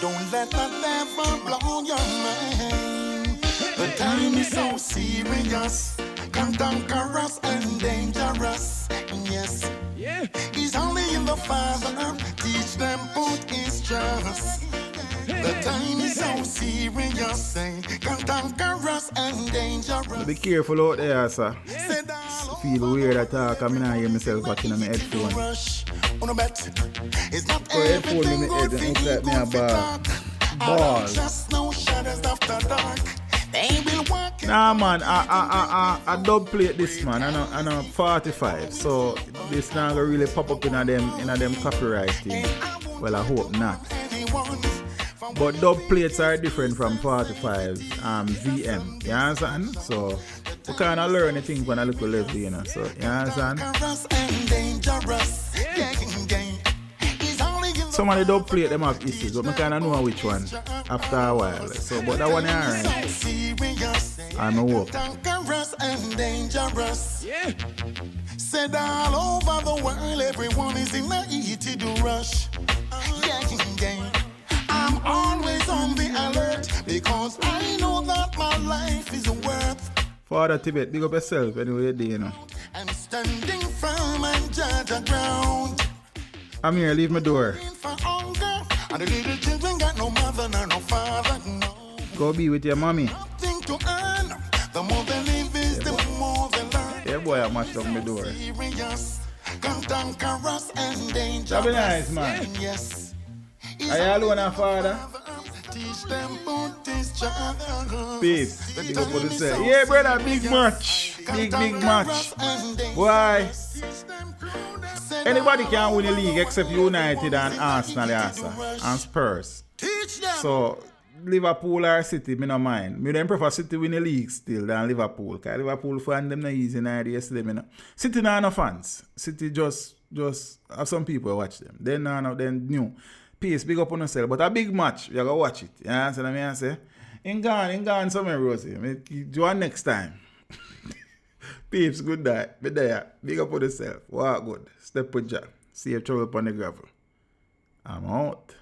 Don't let the devil blow your mind. The time is so serious, cantankerous and dangerous. Yes. Yeah. He's only in the Father. Teach them put his trust. The time is so serious, cantankerous and dangerous. Be careful out there, sir. Feel weird at talk. I mean, I hear myself back in my headphone. So headphone in my head and it's like me a ball. Nah, man, I dub plate this, man. I know 45, so this now gonna really pop up in them copyright thing. Well, I hope not. But dub plates are different from 45 VM. You understand? So we kind of learn things when I look a little, you know. So you understand? Some of the dub plate them have issues, but I kind of know which one after a while. So, but that one is alright. I'm a walk. Yeah. Said all over the world, everyone is in the heated rush. I'm always on the alert because I know that my life is worth. Father Tibet, big up yourself anyway, you know. I'm standing firm and judge the ground. I'm here, leave my door. And the little children got no mother nor no father, no. Go be with your mommy. Nothing to earn. The more they live is the more they learn. Yeah, boy, I mashed up my door. Cantankerous and dangerous. That be nice, man. Yes. Are you alone, father? Teach them put each other. Peace. Big up on yourself. Yeah, brother, big match. Big match. Why? Anybody can win the league except United and Arsenal and Spurs. So Liverpool or City, me no mind. Me don't prefer City win the league still than Liverpool. Because Liverpool fan them no easy night yesterday. Me no. City no fans. City just have some people who watch them. Then new. Peace, big up on yourself. But a big match, you gotta watch it. You understand what I say? In gone somewhere, Rosie. Do one next time. Peeps, good night. Be there. Big up on yourself. Walk good. Step with Jack. See you trouble upon the gravel. I'm out.